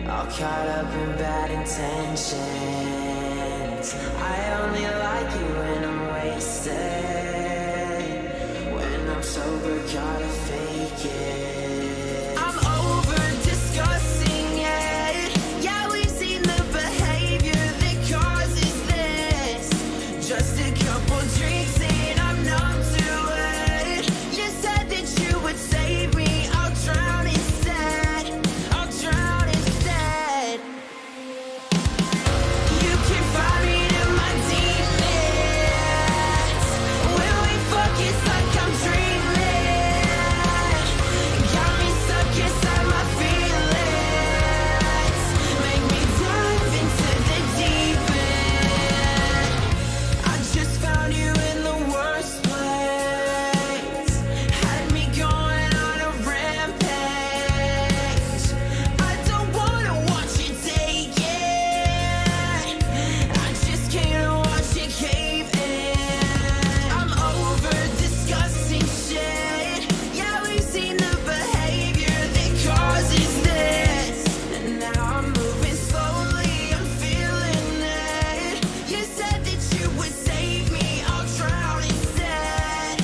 All caught up in bad intentions. I only like you when I'm wasted. When I'm sober, gotta fake it. I'm over discussing it. Yeah, we've seen the behavior that causes this. Just a couple drinks and I'm numb to it. You said that you would save me. I'll drown instead. I'll drown instead. You can find me to my demons. When we fuck, it's like I'm dreaming. Got me stuck inside my feelings. Make me dive into the deep end. I just found you in the worst place. Had me going on a rampage. I don't wanna watch you take it. I just can't watch you cave in. I'm over discussing shit. Yeah, we've seen the behavior that causes this. And now I'm moving slowly, I'm feeling it. You said that you would save me, I'll drown instead.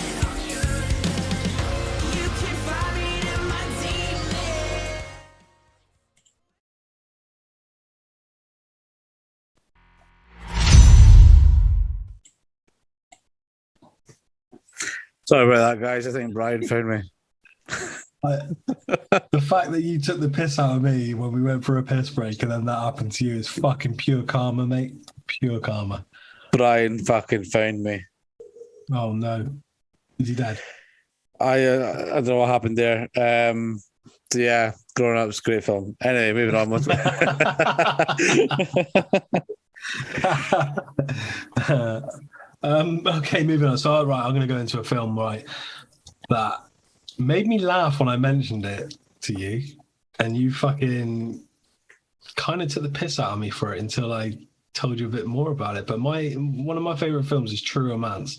You can find me to my demons. Sorry about that, guys. I think Brian found me. The fact that you took the piss out of me when we went for a piss break and then that happened to you is fucking pure karma, mate. Pure karma. Brian fucking found me. Oh no. Is he dead? I don't know what happened there. So yeah, Growing Up's a great film. Anyway, moving on. Okay, moving on. So, right, I'm going to go into a film, right, that made me laugh when I mentioned it to you, and you fucking kind of took the piss out of me for it until I told you a bit more about it. But one of my favorite films is True Romance.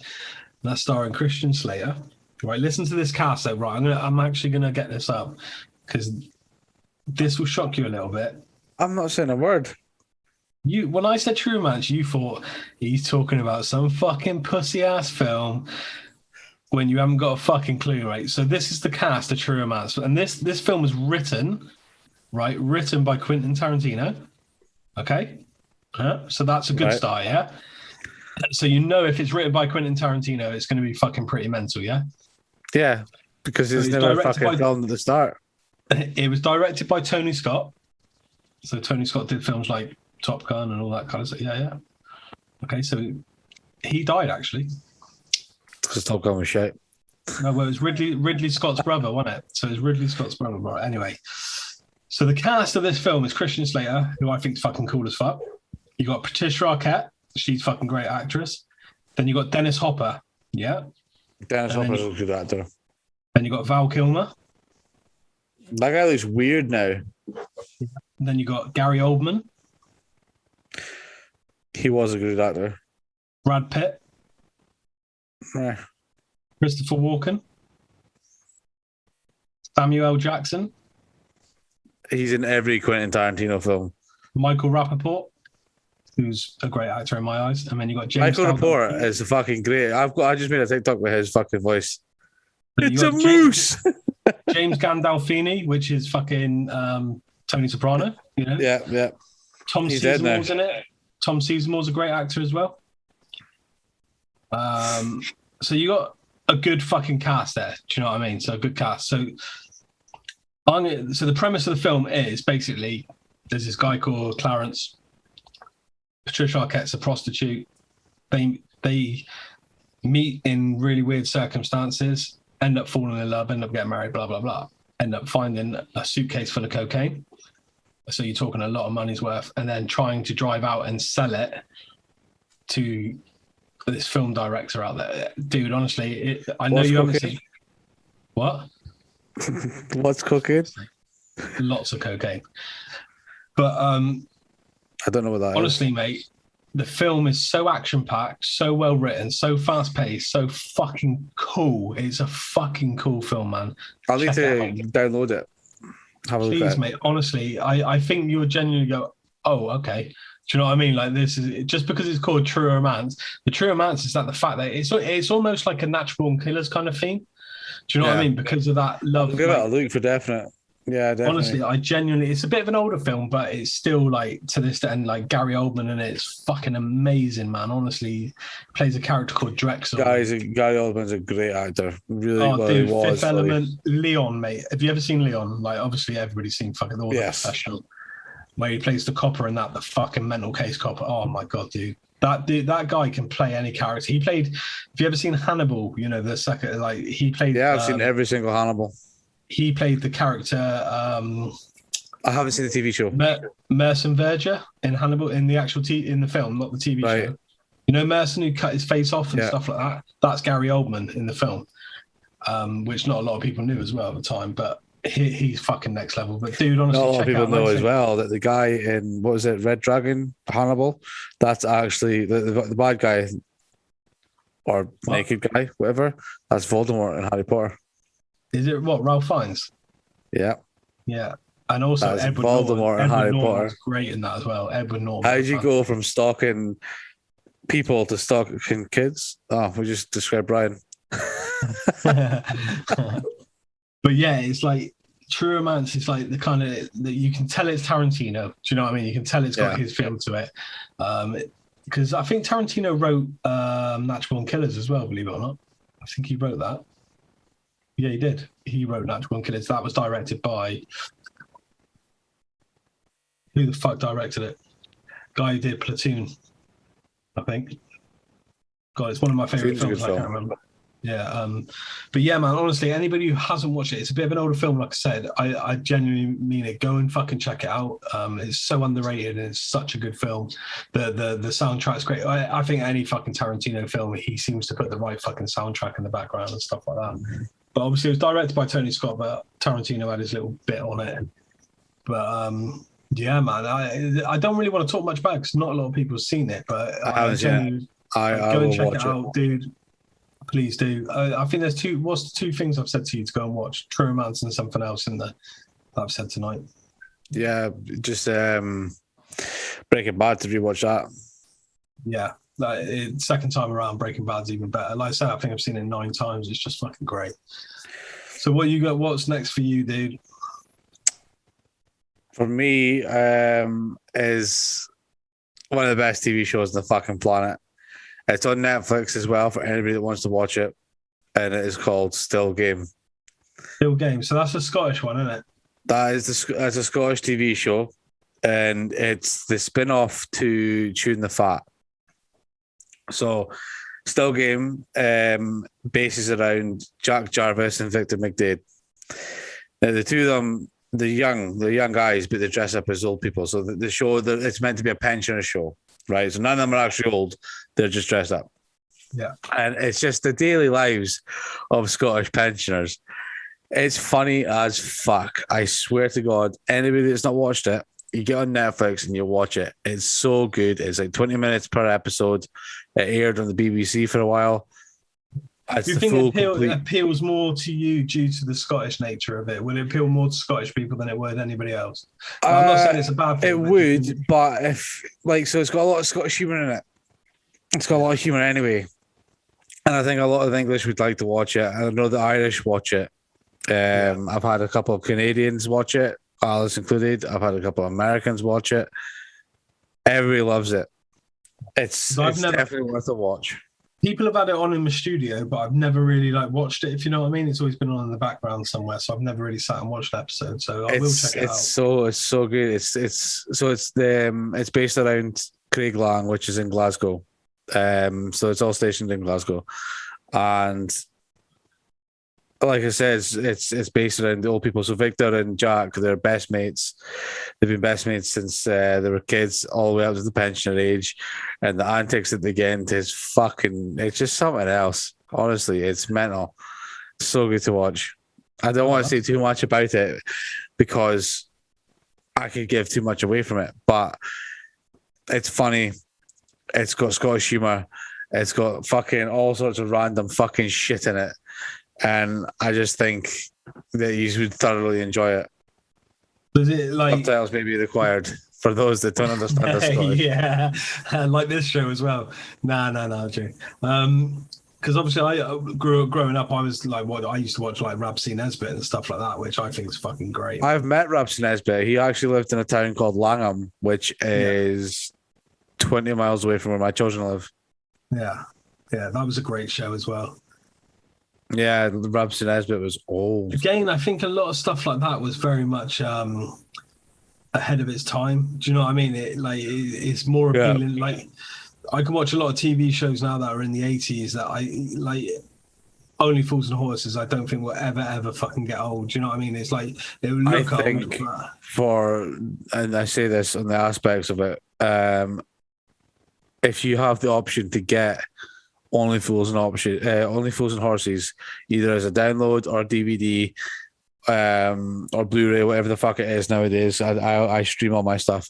That's starring Christian Slater. Right, listen to this cast though. Right, I'm actually gonna get this up because this will shock you a little bit. I'm not saying a word. When I said True Romance, you thought he's talking about some fucking pussy ass film when you haven't got a fucking clue, right? So this is the cast of True Romance, and this film was written by Quentin Tarantino. Okay, so that's a good start, yeah. So if it's written by Quentin Tarantino, it's going to be fucking pretty mental, yeah. Yeah, because it's never fucking filmed at the start. It was directed by Tony Scott. So Tony Scott did films like Top Gun and all that kind of stuff. Yeah. Okay, so he died actually. Because Top Gun was shit. No, well, it was Ridley Scott's brother, wasn't it? So it was Ridley Scott's brother. Right. Anyway, so the cast of this film is Christian Slater, who I think is fucking cool as fuck. You got Patricia Arquette. She's fucking great actress. Then you got Dennis Hopper. Yeah. Dennis Hopper's a good actor. Then you got Val Kilmer. That guy looks weird now. And then you got Gary Oldman. He was a good actor. Brad Pitt. Yeah. Christopher Walken. Samuel L. Jackson. He's in every Quentin Tarantino film. Michael Rappaport, who's a great actor in my eyes. And then you got James Michael Rappaport is fucking great. I just made a TikTok with his fucking voice. It's a moose. James Gandolfini, which is fucking Tony Soprano. You know. Yeah. Tom Sizemore's in it. Tom Sizemore's a great actor as well. So you got a good fucking cast there. Do you know what I mean? So a good cast. So So the premise of the film is basically there's this guy called Clarence. Patricia Arquette's a prostitute. They meet in really weird circumstances, end up falling in love, end up getting married, blah, blah, blah. End up finding a suitcase full of cocaine. So you're talking a lot of money's worth, and then trying to drive out and sell it to this film director out there. Dude, honestly, I know you haven't seen... What? What's cocaine? Lots of cocaine. But I don't know what that honestly, mate, the film is so action-packed, so well written, so fast-paced, so fucking cool. It's a fucking cool film, man. I'll need to download it. Have a look at it. Please, mate. Honestly, I think you'll genuinely go, oh, okay. Do you know what I mean? Like, this is just because it's called True Romance. The True Romance is that the fact that it's almost like a Natural Born Killers kind of theme. Do you know what I mean? Because of that love. I'll give it a look for definite. Yeah, definitely. Honestly, I genuinely, it's a bit of an older film, but it's still like to this day, and like Gary Oldman in it, it's fucking amazing, man. Honestly, he plays a character called Drexel. Gary Oldman's a great actor. Really, dude, Fifth Element, Leon, mate. Have you ever seen Leon? Like, obviously, everybody's seen fucking all the professional. Where he plays the copper in that, the fucking mental case copper. Oh my god, dude. That guy can play any character. He played. Have you ever seen Hannibal? You know, the second, like he played. Yeah, I've seen every single Hannibal. He played the character. I haven't seen the TV show. Merson Verger in Hannibal, in the actual in the film, not the TV show. You know, Merson, who cut his face off and stuff like that. That's Gary Oldman in the film, which not a lot of people knew as well at the time, but. He's fucking next level. But dude, honestly, not a lot of people know as well that the guy in what was it, Red Dragon, Hannibal, that's actually the bad guy or naked guy, whatever. That's Voldemort in Harry Potter. Is it what, Ralph Fiennes? Yeah. Yeah. And also that's Edward Voldemort in Harry Potter. Great in that as well. Edward Norton. How did you go from stalking people to stalking kids? Oh, we just described Brian. But yeah, it's like True Romance is like the kind of that you can tell it's Tarantino. Do you know what I mean? You can tell it's got his feel to it. Because I think Tarantino wrote Natural Born Killers as well, believe it or not. I think he wrote that. Yeah, he did. He wrote Natural Born Killers. That was directed by... Who the fuck directed it? Guy who did Platoon, I think. God, it's one of my favourite films. I can't remember. Yeah, but yeah, man, honestly, anybody who hasn't watched it, it's a bit of an older film, like I said. I genuinely mean it. Go and fucking check it out. It's so underrated and it's such a good film. The soundtrack's great. I think any fucking Tarantino film, he seems to put the right fucking soundtrack in the background and stuff like that. But obviously it was directed by Tony Scott, but Tarantino had his little bit on it. But yeah, man, I don't really want to talk much about it because not a lot of people have seen it, but I go and check it out, dude. Please do. I think there's what's the two things I've said to you to go and watch? True Romance and something else in there that I've said tonight. Yeah, just Breaking Bad to rewatch that. Yeah, second time around, Breaking Bad's even better. Like I said, I think I've seen it 9 times. It's just fucking great. So what you got? What's next for you, dude? For me, is one of the best TV shows on the fucking planet. It's on Netflix as well for anybody that wants to watch it, and it is called Still Game. Still Game. So that's a Scottish one, isn't it? That's a Scottish TV show, and it's the spin-off to Chewing the Fat. So, Still Game bases around Jack Jarvis and Victor McDade. Now, the two of them, they're young guys, but they dress up as old people. So the show, it's meant to be a pensioner show, right? So none of them are actually old. They're just dressed up. Yeah. And it's just the daily lives of Scottish pensioners. It's funny as fuck. I swear to God, anybody that's not watched it, you get on Netflix and you watch it. It's so good. It's like 20 minutes per episode. It aired on the BBC for a while. Do you think it appeals more to you due to the Scottish nature of it? Will it appeal more to Scottish people than it would anybody else? I'm not saying it's a bad thing. It would, but so it's got a lot of Scottish humour in it. It's got a lot of humour anyway. And I think a lot of English would like to watch it. I know the Irish watch it. I've had a couple of Canadians watch it, Alice included. I've had a couple of Americans watch it. Everybody loves it. It's definitely worth a watch. People have had it on in the studio, but I've never really like watched it. If you know what I mean, it's always been on in the background somewhere, so I've never really sat and watched an episode. So I will check it out. It's so good. It's based around Craig Lang, which is in Glasgow. So it's all stationed in Glasgow, and like I said, it's based around the old people. So Victor and Jack, they're best mates. They've been best mates since they were kids, all the way up to the pensioner age. And the antics that they get into is it's just something else. Honestly, it's mental. It's so good to watch. I don't want to say too much about it because I could give too much away from it, but it's funny. It's got Scottish humour. It's got fucking all sorts of random fucking shit in it. And I just think that you would thoroughly enjoy it. Does it like subtitles may be required for those that don't understand the Scottish? Yeah, like this show as well. No, Jay. Because obviously, I growing up, I was like, I used to watch like Ramsay Nesbitt and stuff like that, which I think is fucking great. I've met Ramsay Nesbitt. He actually lived in a town called Langham, which is 20 miles away from where my children live. Yeah, that was a great show as well. Yeah, Ramsay Nesbitt was old. Again, I think a lot of stuff like that was very much ahead of its time. Do you know what I mean? It's more appealing. Yeah. Like, I can watch a lot of TV shows now that are in the 80s that I like. Only Fools and Horses, I don't think will ever fucking get old. Do you know what I mean? It's like they would look I think and I say this on the aspects of it, if you have the option to get Only Fools and Horses, either as a download or DVD, or Blu-ray, whatever the fuck it is nowadays. I stream all my stuff.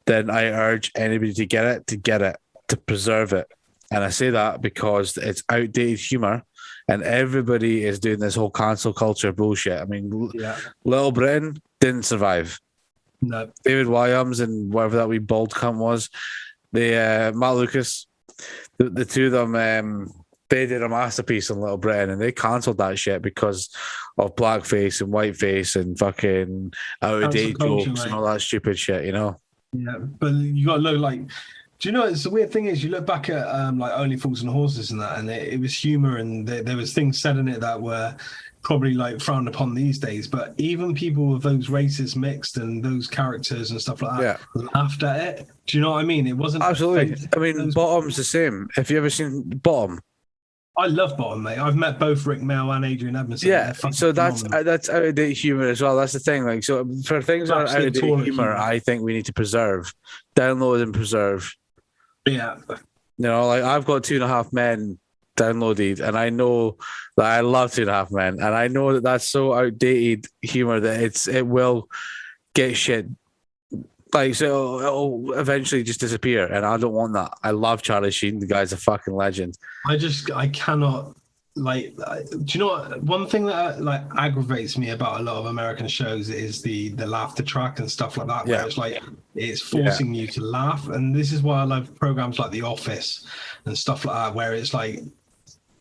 Then I urge anybody to get it, to preserve it. And I say that because it's outdated humor, and everybody is doing this whole cancel culture bullshit. I mean, Little Britain didn't survive. No, David Williams and whatever that wee bald cunt was, Matt Lucas. The two of them, they did a masterpiece on Little Britain, and they cancelled that shit because of blackface and whiteface and fucking out-of-date jokes and all that stupid shit, you know? Yeah, but you got to look like... Do you know, it's the weird thing is you look back at like Only Fools and Horses and that, and it was humour, and there was things said in it that were probably like frowned upon these days, but even people with those races mixed and those characters and stuff like that laughed at it. Do you know what I mean? It wasn't absolutely. I mean, Bottom's the same. Have you ever seen Bottom? I love Bottom, mate. I've met both Rick Mail and Adrian Edmondson. Yeah, so that's out of date humor as well. That's the thing. Like, so for things that are out of date humor, I think we need to preserve, download, and preserve. Yeah, you know, like I've got 2.5 Men downloaded, and I know that I love 2.5 Men, and I know that that's so outdated humor that it will get shit. Like, so it'll eventually just disappear, and I don't want that. I love Charlie Sheen. The guy's a fucking legend. I cannot, like, do you know what? One thing that like aggravates me about a lot of American shows is the laughter track and stuff like that, where it's like it's forcing you to laugh. And this is why I love programs like The Office and stuff like that, where it's like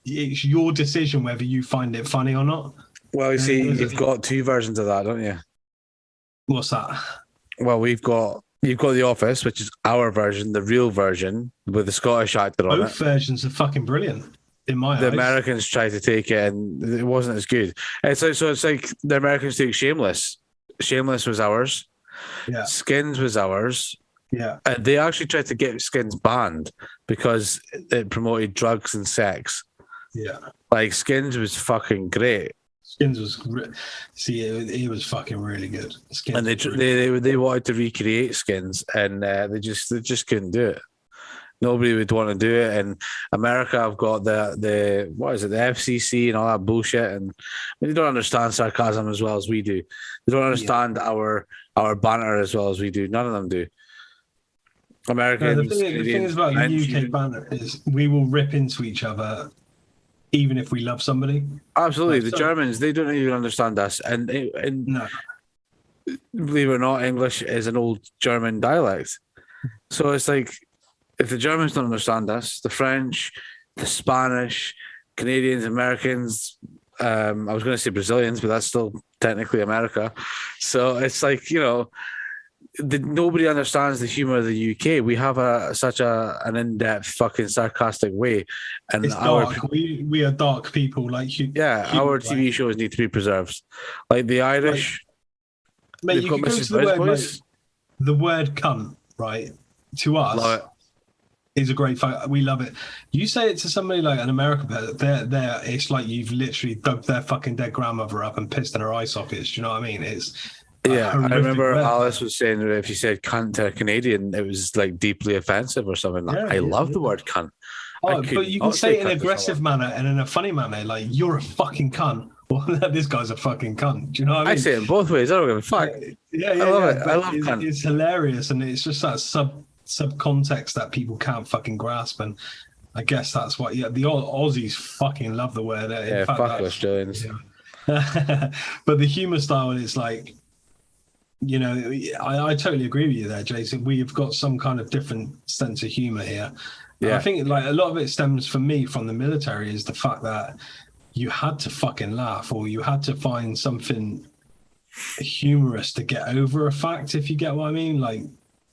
it's your decision whether you find it funny or not. Well, you see, you've got two versions of that, don't you? What's that? Well, you've got The Office, which is our version, the real version with the Scottish actor on it. Both versions are fucking brilliant. In my eyes. The Americans tried to take it, and it wasn't as good. It's like the Americans took Shameless. Shameless was ours. Yeah. Skins was ours. Yeah. And they actually tried to get Skins banned because it promoted drugs and sex. Yeah. Like, Skins was fucking great. Skins was... it was fucking really good. Skins and they wanted to recreate Skins, and they just couldn't do it. Nobody would want to do it. And America have got the what is it, the FCC and all that bullshit. And they don't understand sarcasm as well as we do. They don't understand our banter as well as we do. None of them do. Americans. The thing is about the UK banter is we will rip into each other even if we love somebody. Absolutely. The Germans, they don't even understand us. And no. Believe it or not, English is an old German dialect. So it's like, if the Germans don't understand us, the French, the Spanish, Canadians, Americans, I was going to say Brazilians, but that's still technically America. So it's like, you know, nobody understands the humor of the UK. We have such an in-depth, fucking sarcastic way, and it's dark. We are dark people. Like our TV shows need to be preserved. Like the Irish, mate, you can go to the word, like, the word "cunt," right? To us, is a great fight. We love it. You say it to somebody like an American, they're it's like you've literally dug their fucking dead grandmother up and pissed in her eye sockets. Do you know what I mean? It's I remember Alice was saying that if you said cunt to a Canadian, it was like deeply offensive or something. I love the word cunt. Oh, but you can say it in an aggressive manner and in a funny manner, like you're a fucking cunt. Well, this guy's a fucking cunt. Do you know what I mean? I say it in both ways. I don't give a fuck. I love it. I love cunt. It's hilarious, and it's just that subcontext that people can't fucking grasp, and I guess that's what the Aussies fucking love the word. In fact, fuck Australians. But the humor style is like, you know, I totally agree with you there, Jason. We've got some kind of different sense of humor here. I think like a lot of it stems for me from the military is the fact that you had to fucking laugh, or you had to find something humorous to get over a fact, if you get what I mean. Like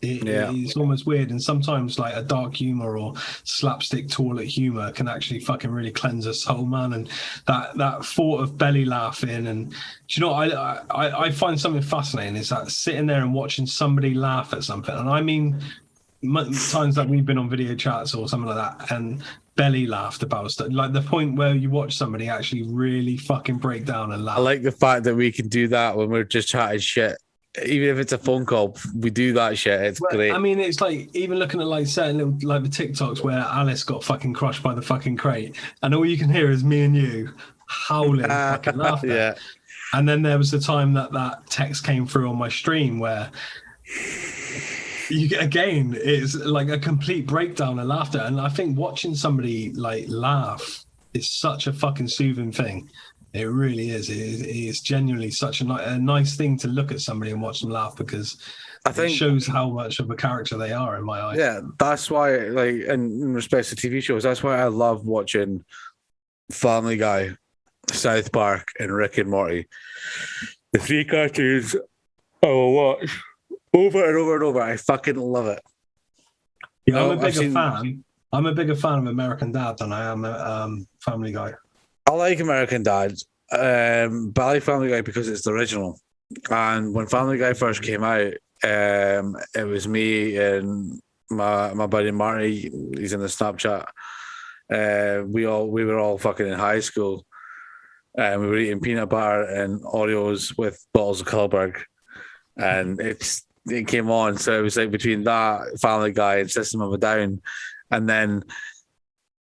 it's almost weird, and sometimes like a dark humor or slapstick toilet humor can actually fucking really cleanse a soul, man. And that thought of belly laughing, and do you know, I find something fascinating is that sitting there and watching somebody laugh at something, and I mean times that we've been on video chats or something like that, and belly laughed about stuff, like the point where you watch somebody actually really fucking break down and laugh. I like the fact that we can do that when we're just chatting shit. Even if it's a phone call, we do that shit. It's great. I mean, it's like even looking at like certain little, like the TikToks where Alice got fucking crushed by the fucking crate, and all you can hear is me and you howling fucking laughter. Yeah. And then there was the time that text came through on my stream where you get, again, it's like a complete breakdown of laughter. And I think watching somebody like laugh is such a fucking soothing thing. It really is. It is genuinely such a nice thing to look at somebody and watch them laugh, because I think it shows how much of a character they are in my eyes. Yeah, that's why, like, in respect to TV shows, that's why I love watching Family Guy, South Park, and Rick and Morty. The three cartoons I will watch over and over and over. I fucking love it. Yeah, I'm a bigger fan of American Dad than I am Family Guy. I like American Dad, but I like Family Guy because it's the original. And when Family Guy first came out, it was me and my buddy Marty. He's in the Snapchat. We were all fucking in high school, and we were eating peanut butter and Oreos with bottles of Carlsberg, and it came on. So it was like between that, Family Guy, and System of a Down, and then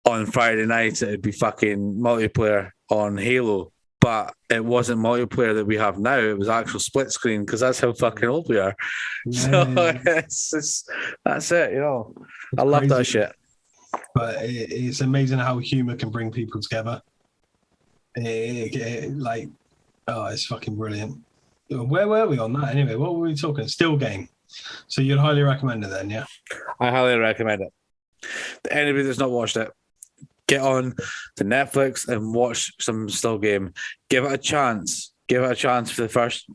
on Friday nights it'd be fucking multiplayer on Halo. But it wasn't multiplayer that we have now. It was actual split screen, because that's how fucking old we are. Yeah. So that's it, you know. I love that shit. But it's amazing how humor can bring people together. It's fucking brilliant. Where were we on that anyway? What were we talking? Still Game. So you'd highly recommend it then, yeah? I highly recommend it. Anybody that's not watched it, get on to Netflix and watch some Still Game. Give it a chance. Give it a chance for the first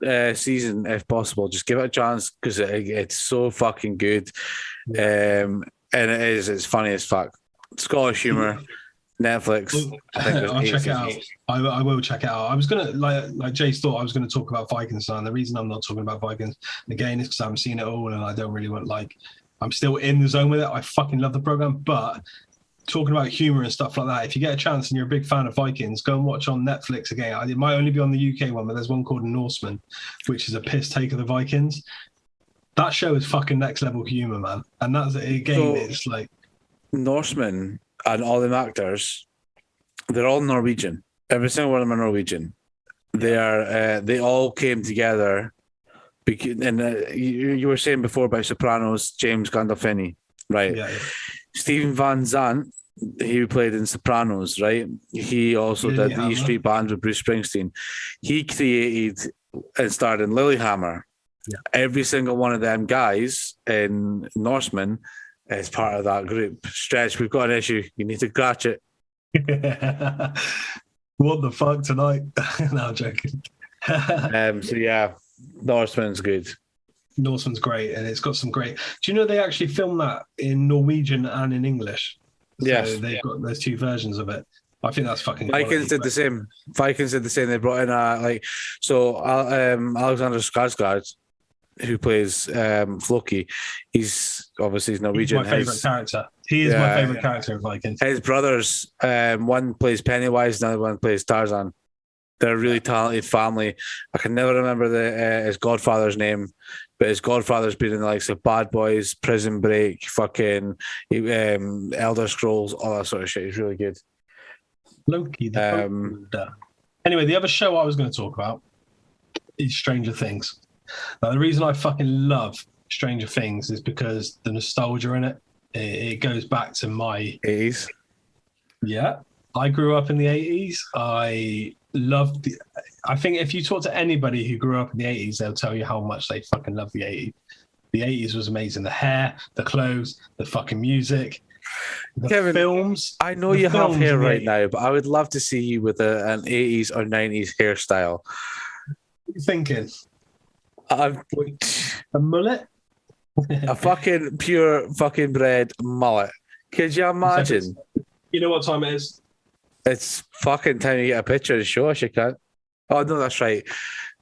season, if possible. Just give it a chance, because it's so fucking good. And it's funny as fuck. Scottish humour. Netflix. I'll check it out. I will check it out. I was gonna like Jay's thought. I was gonna talk about Vikings, and the reason I'm not talking about Vikings again is because I haven't seen it all, and I don't really want I'm still in the zone with it. I fucking love the program, but talking about humor and stuff like that, if you get a chance and you're a big fan of Vikings, go and watch on Netflix again. It might only be on the UK one, but there's one called Norseman, which is a piss take of the Vikings. That show is fucking next level humor, man. And that's again, it's like Norseman. And all the actors, they're all Norwegian. Every single one of them are Norwegian. They all came together. And you were saying before about Sopranos, James Gandolfini, right? Yeah. Stephen Van Zandt, he played in Sopranos, right? He also did the E Street Band with Bruce Springsteen. He created and starred in Lilyhammer. Yeah. Every single one of them guys in Norseman is part of that group. Stretch, we've got an issue. You need to scratch it. What the fuck tonight? No, I'm joking. So yeah, Norseman's good. Norseman's great, and it's got some great. Do you know they actually filmed that in Norwegian and in English? Yes, so they've got those two versions of it. I think that's fucking. Vikings did the same. Vikings did the same. They brought in Alexander Skarsgård, who plays Floki. He's Norwegian. He's my favorite character. He is my favorite character of Vikings. His brothers, one plays Pennywise, the other one plays Tarzan. They're a really talented family. I can never remember his godfather's name, but his godfather's been in the likes of Bad Boys, Prison Break, fucking Elder Scrolls, all that sort of shit. He's really good. Loki. Anyway, the other show I was going to talk about is Stranger Things. Now, the reason I fucking love Stranger Things is because the nostalgia in it. It goes back to my 80s. Yeah, I grew up in the 80s. I think if you talk to anybody who grew up in the 80s, they'll tell you how much they fucking love the 80s. The 80s was amazing. The hair, the clothes, the fucking music. Kevin, films. I know you have hair right now, but I would love to see you with an 80s or 90s hairstyle. What are you thinking? A mullet? A fucking pure fucking bred mullet. Could you imagine? You know what time it is? It's fucking time to get a picture and show us you can. Oh, no, that's right.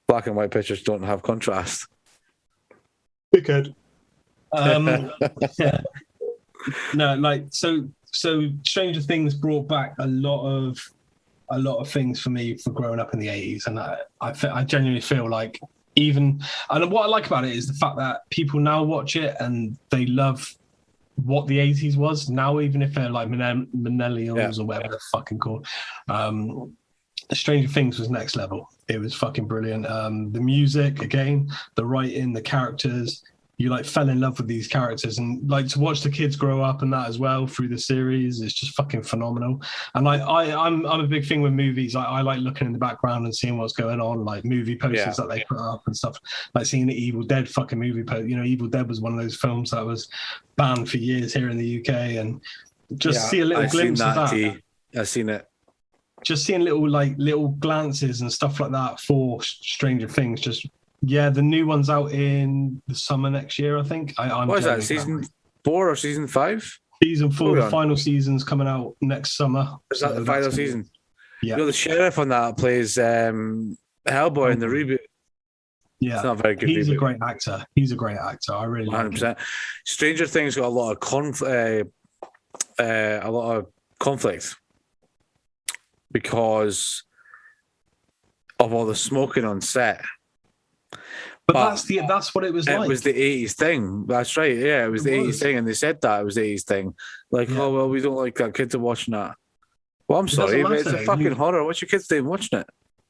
Black and white pictures don't have contrast. We could. Yeah. No, like so Stranger Things brought back a lot of things for me for growing up in the 80s, and I genuinely feel like and what I like about it is the fact that people now watch it and they love what the 80s was now, even if they're like millennials or whatever they're fucking called. Stranger Things was next level. It was fucking brilliant. The music, again, the writing, the characters. You like fell in love with these characters, and like to watch the kids grow up and that as well through the series is just fucking phenomenal. And I'm a big thing with movies. I like looking in the background and seeing what's going on, like movie posters that they put up and stuff. Like seeing the Evil Dead fucking movie poster. You know, Evil Dead was one of those films that was banned for years here in the UK, and just see a little glimpse of that. I've seen it. Just seeing little glances and stuff like that for Stranger Things. Just. Yeah, the new one's out in the summer next year, I think. What is that, season 4 or season 5? Season 4, the final season's coming out next summer. Is that the final season? Yeah. You know, the sheriff on that plays Hellboy in the reboot. Yeah. It's not a very good He's reboot. a great actor. He's a great actor. I really 100%. like him. Stranger Things got a lot of conflict because of all the smoking on set. But that's what it was like. It was the 80s thing. That's right. Yeah, it was the 80s thing. And they said that it was the 80s thing. Like, oh, well, we don't like that kids are watching that. Well, I'm sorry, but it's a fucking horror. What's your kids doing watching it?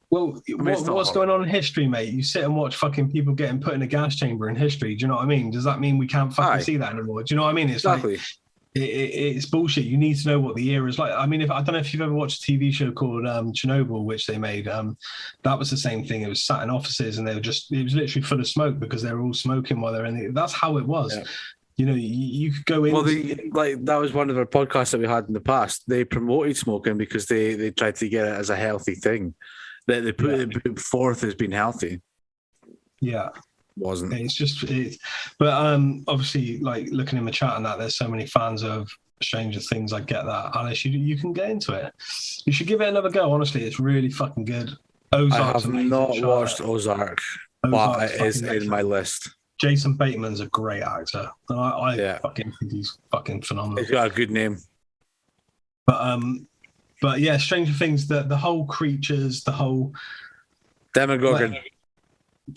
Well, what's going on in history, mate? You sit and watch fucking people getting put in a gas chamber in history. Do you know what I mean? Does that mean we can't fucking see that anymore? Do you know what I mean? It's exactly. Like... It's bullshit. You need to know what the era is like. I mean, I don't know if you've ever watched a TV show called Chernobyl, which they made. That was the same thing. It was sat in offices, and it was literally full of smoke because they were all smoking while they're in it. That's how it was. Yeah. You know, you could go in. Well, that was one of our podcasts that we had in the past. They promoted smoking because they tried to get it as a healthy thing. They put it forth as being healthy. Yeah. Wasn't but obviously, like looking in the chat and that, there's so many fans of Stranger Things. I get that. Unless you can get into it, you should give it another go. Honestly, it's really fucking good. Ozark's I have not watched Ozark, but it is in my list. Jason Bateman's a great actor, and I fucking think he's fucking phenomenal. He's got a good name. But yeah, Stranger Things. The whole creatures, the whole Demogorgon.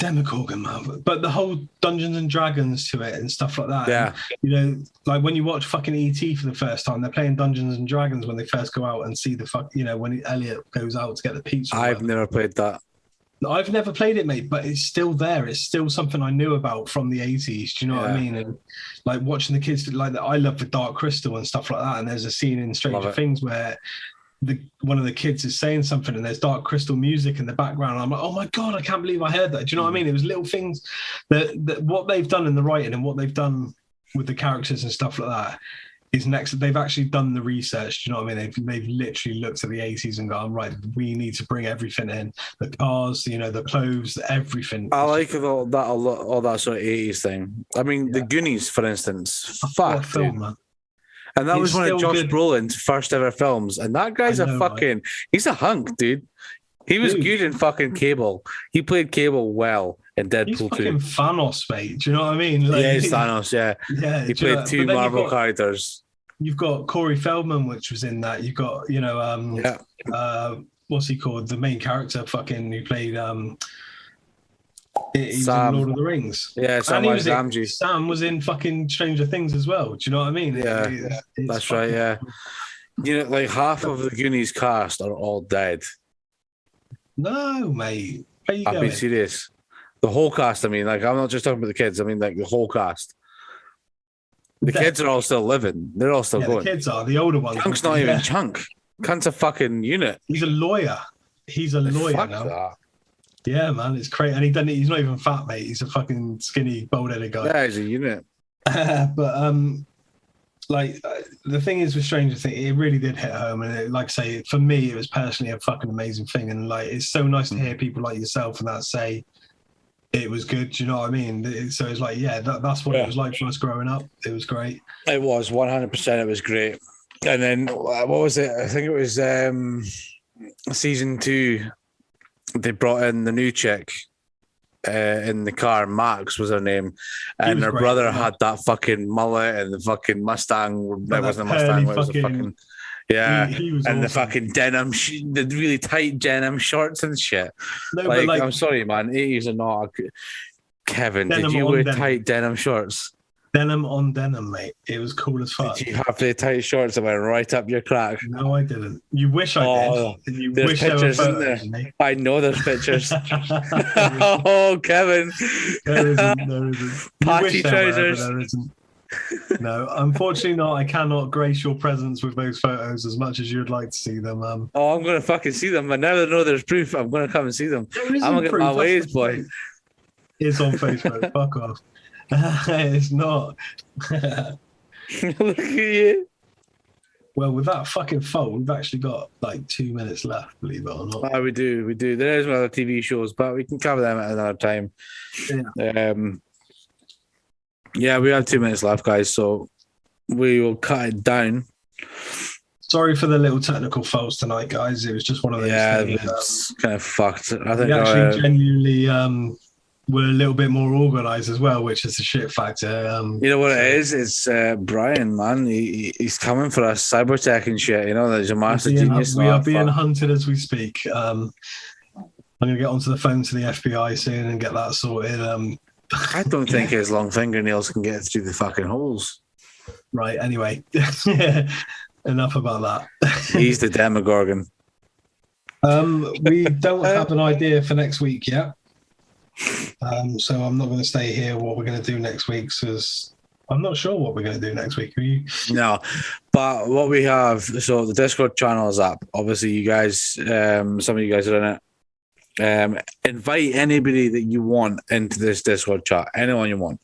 Man, but the whole Dungeons and Dragons to it and stuff like that. Yeah, and, you know, like when you watch fucking ET for the first time, they're playing Dungeons and Dragons when they first go out and see when Elliot goes out to get the pizza. I've never played that. I've never played it, mate, but it's still there. It's still something I knew about from the 80s. Do you know what I mean? And like watching the kids, like I love the Dark Crystal and stuff like that. And there's a scene in Stranger Things where one of the kids is saying something and there's Dark Crystal music in the background. I'm like, oh my God, I can't believe I heard that. Do you know what I mean? It was little things that what they've done in the writing and what they've done with the characters and stuff like that is next. They've actually done the research. Do you know what I mean? They've literally looked at the 80s and gone, right, we need to bring everything in. The cars, the clothes, everything. I like all that sort of 80s thing. I mean, the Goonies, for instance. Fuck, film, man. And that was one of Josh Brolin's first ever films. And that guy's he's a hunk, dude. He was good in fucking Cable. He played Cable well in Deadpool 2. He's fucking Thanos, mate. Do you know what I mean? Like, he's Thanos, yeah. Yeah. He played two Marvel characters. You've got Corey Feldman, which was in that. You've got, what's he called? The main character who played he's in Lord of the Rings. Yeah, Sam was in fucking Stranger Things as well. Do you know what I mean? Yeah, that's right, yeah. Like half of the Goonies cast are all dead. No, mate. I'll be serious. The whole cast, I mean, like, I'm not just talking about the kids. I mean, like, the whole cast. The kids are all still living. They're all still going. The kids are. The older ones. Chunk's not even Chunk. Cunt's a fucking unit. He's a lawyer. He's a lawyer now. That. Yeah, man. It's crazy. And he's not even fat, mate. He's a fucking skinny, bald-headed guy. Yeah, he's a unit. But, the thing is with Stranger Things, it really did hit home. And like I say, for me, it was personally a fucking amazing thing. And, like, it's so nice to hear people like yourself and that say, it was good. Do you know what I mean? So it's like, that's what it was like for us growing up. It was great. It was 100%. It was great. And then what was it? I think it was season 2. They brought in the new chick in the car. Max was her name, and her brother had that fucking mullet and the fucking Mustang. That wasn't a Mustang. It was a fucking. Yeah, he was and awesome. The fucking denim, the really tight denim shorts and shit. No, like, I'm sorry, man. 80s are not. Kevin, denim did you wear tight denim shorts? Denim on denim, mate. It was cool as fuck. Did you have the tight shorts that went right up your crack? No, I didn't. You wish I did. You there's wish pictures there were photos, in there. I know there's pictures. Oh, Kevin. There isn't. Patchy trousers. There isn't. No, unfortunately not. I cannot grace your presence with those photos as much as you'd like to see them. I'm going to fucking see them. I never know there's proof. I'm going to come and see them. I'm going to get my ways, boy. It's on Facebook. Fuck off. It's not. Look at you. Well, with that fucking phone, we've actually got like 2 minutes left, believe it or not. Oh, we do. There is other TV shows, but we can cover them at another time. Yeah, we have 2 minutes left, guys, so we will cut it down. Sorry for the little technical faults tonight, guys. It was just one of those things. Yeah, it's kind of fucked. I think we actually genuinely we're a little bit more organised as well, which is a shit factor. You know what it is? It's Brian, man. He's coming for us, cybertech and shit. You know, there's a master genius. We are being hunted as we speak. I'm going to get onto the phone to the FBI soon and get that sorted. I don't think his long fingernails can get through the fucking holes. Right, anyway. Enough about that. He's the Demogorgon. We don't have an idea for next week yet. So I'm not going to stay here what we're going to do next week because I'm not sure what we're going to do next week. Are you? No, but what we have, so the Discord channel is up. Obviously, you guys, some of you guys are in it. Invite anybody that you want into this Discord chat, anyone you want.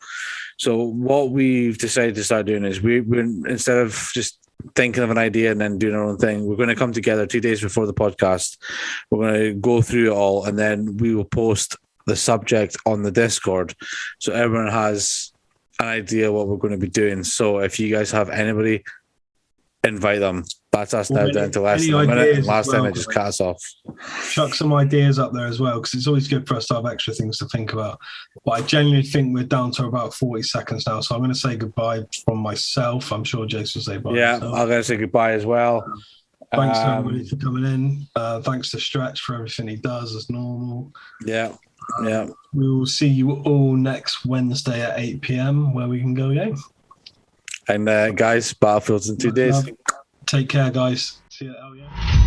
So what we've decided to start doing is we're instead of just thinking of an idea and then doing our own thing, we're going to come together 2 days before the podcast. We're going to go through it all, and then we will post the subject on the Discord, so everyone has an idea what we're going to be doing. So if you guys have anybody, invite them. That's us now down to less than a minute. And last time it just cut us off. Chuck some ideas up there as well, because it's always good for us to have extra things to think about. But I genuinely think we're down to about 40 seconds now, so I'm going to say goodbye from myself. I'm sure Jason will say bye. Yeah, I'm going to say goodbye as well. Thanks to everybody for coming in. Thanks to Stretch for everything he does as normal. Yeah. Yeah. We will see you all next Wednesday at 8 p.m. where we can go again. And guys, Battlefield's in 2 days. Take care, guys. See you. Oh, yeah.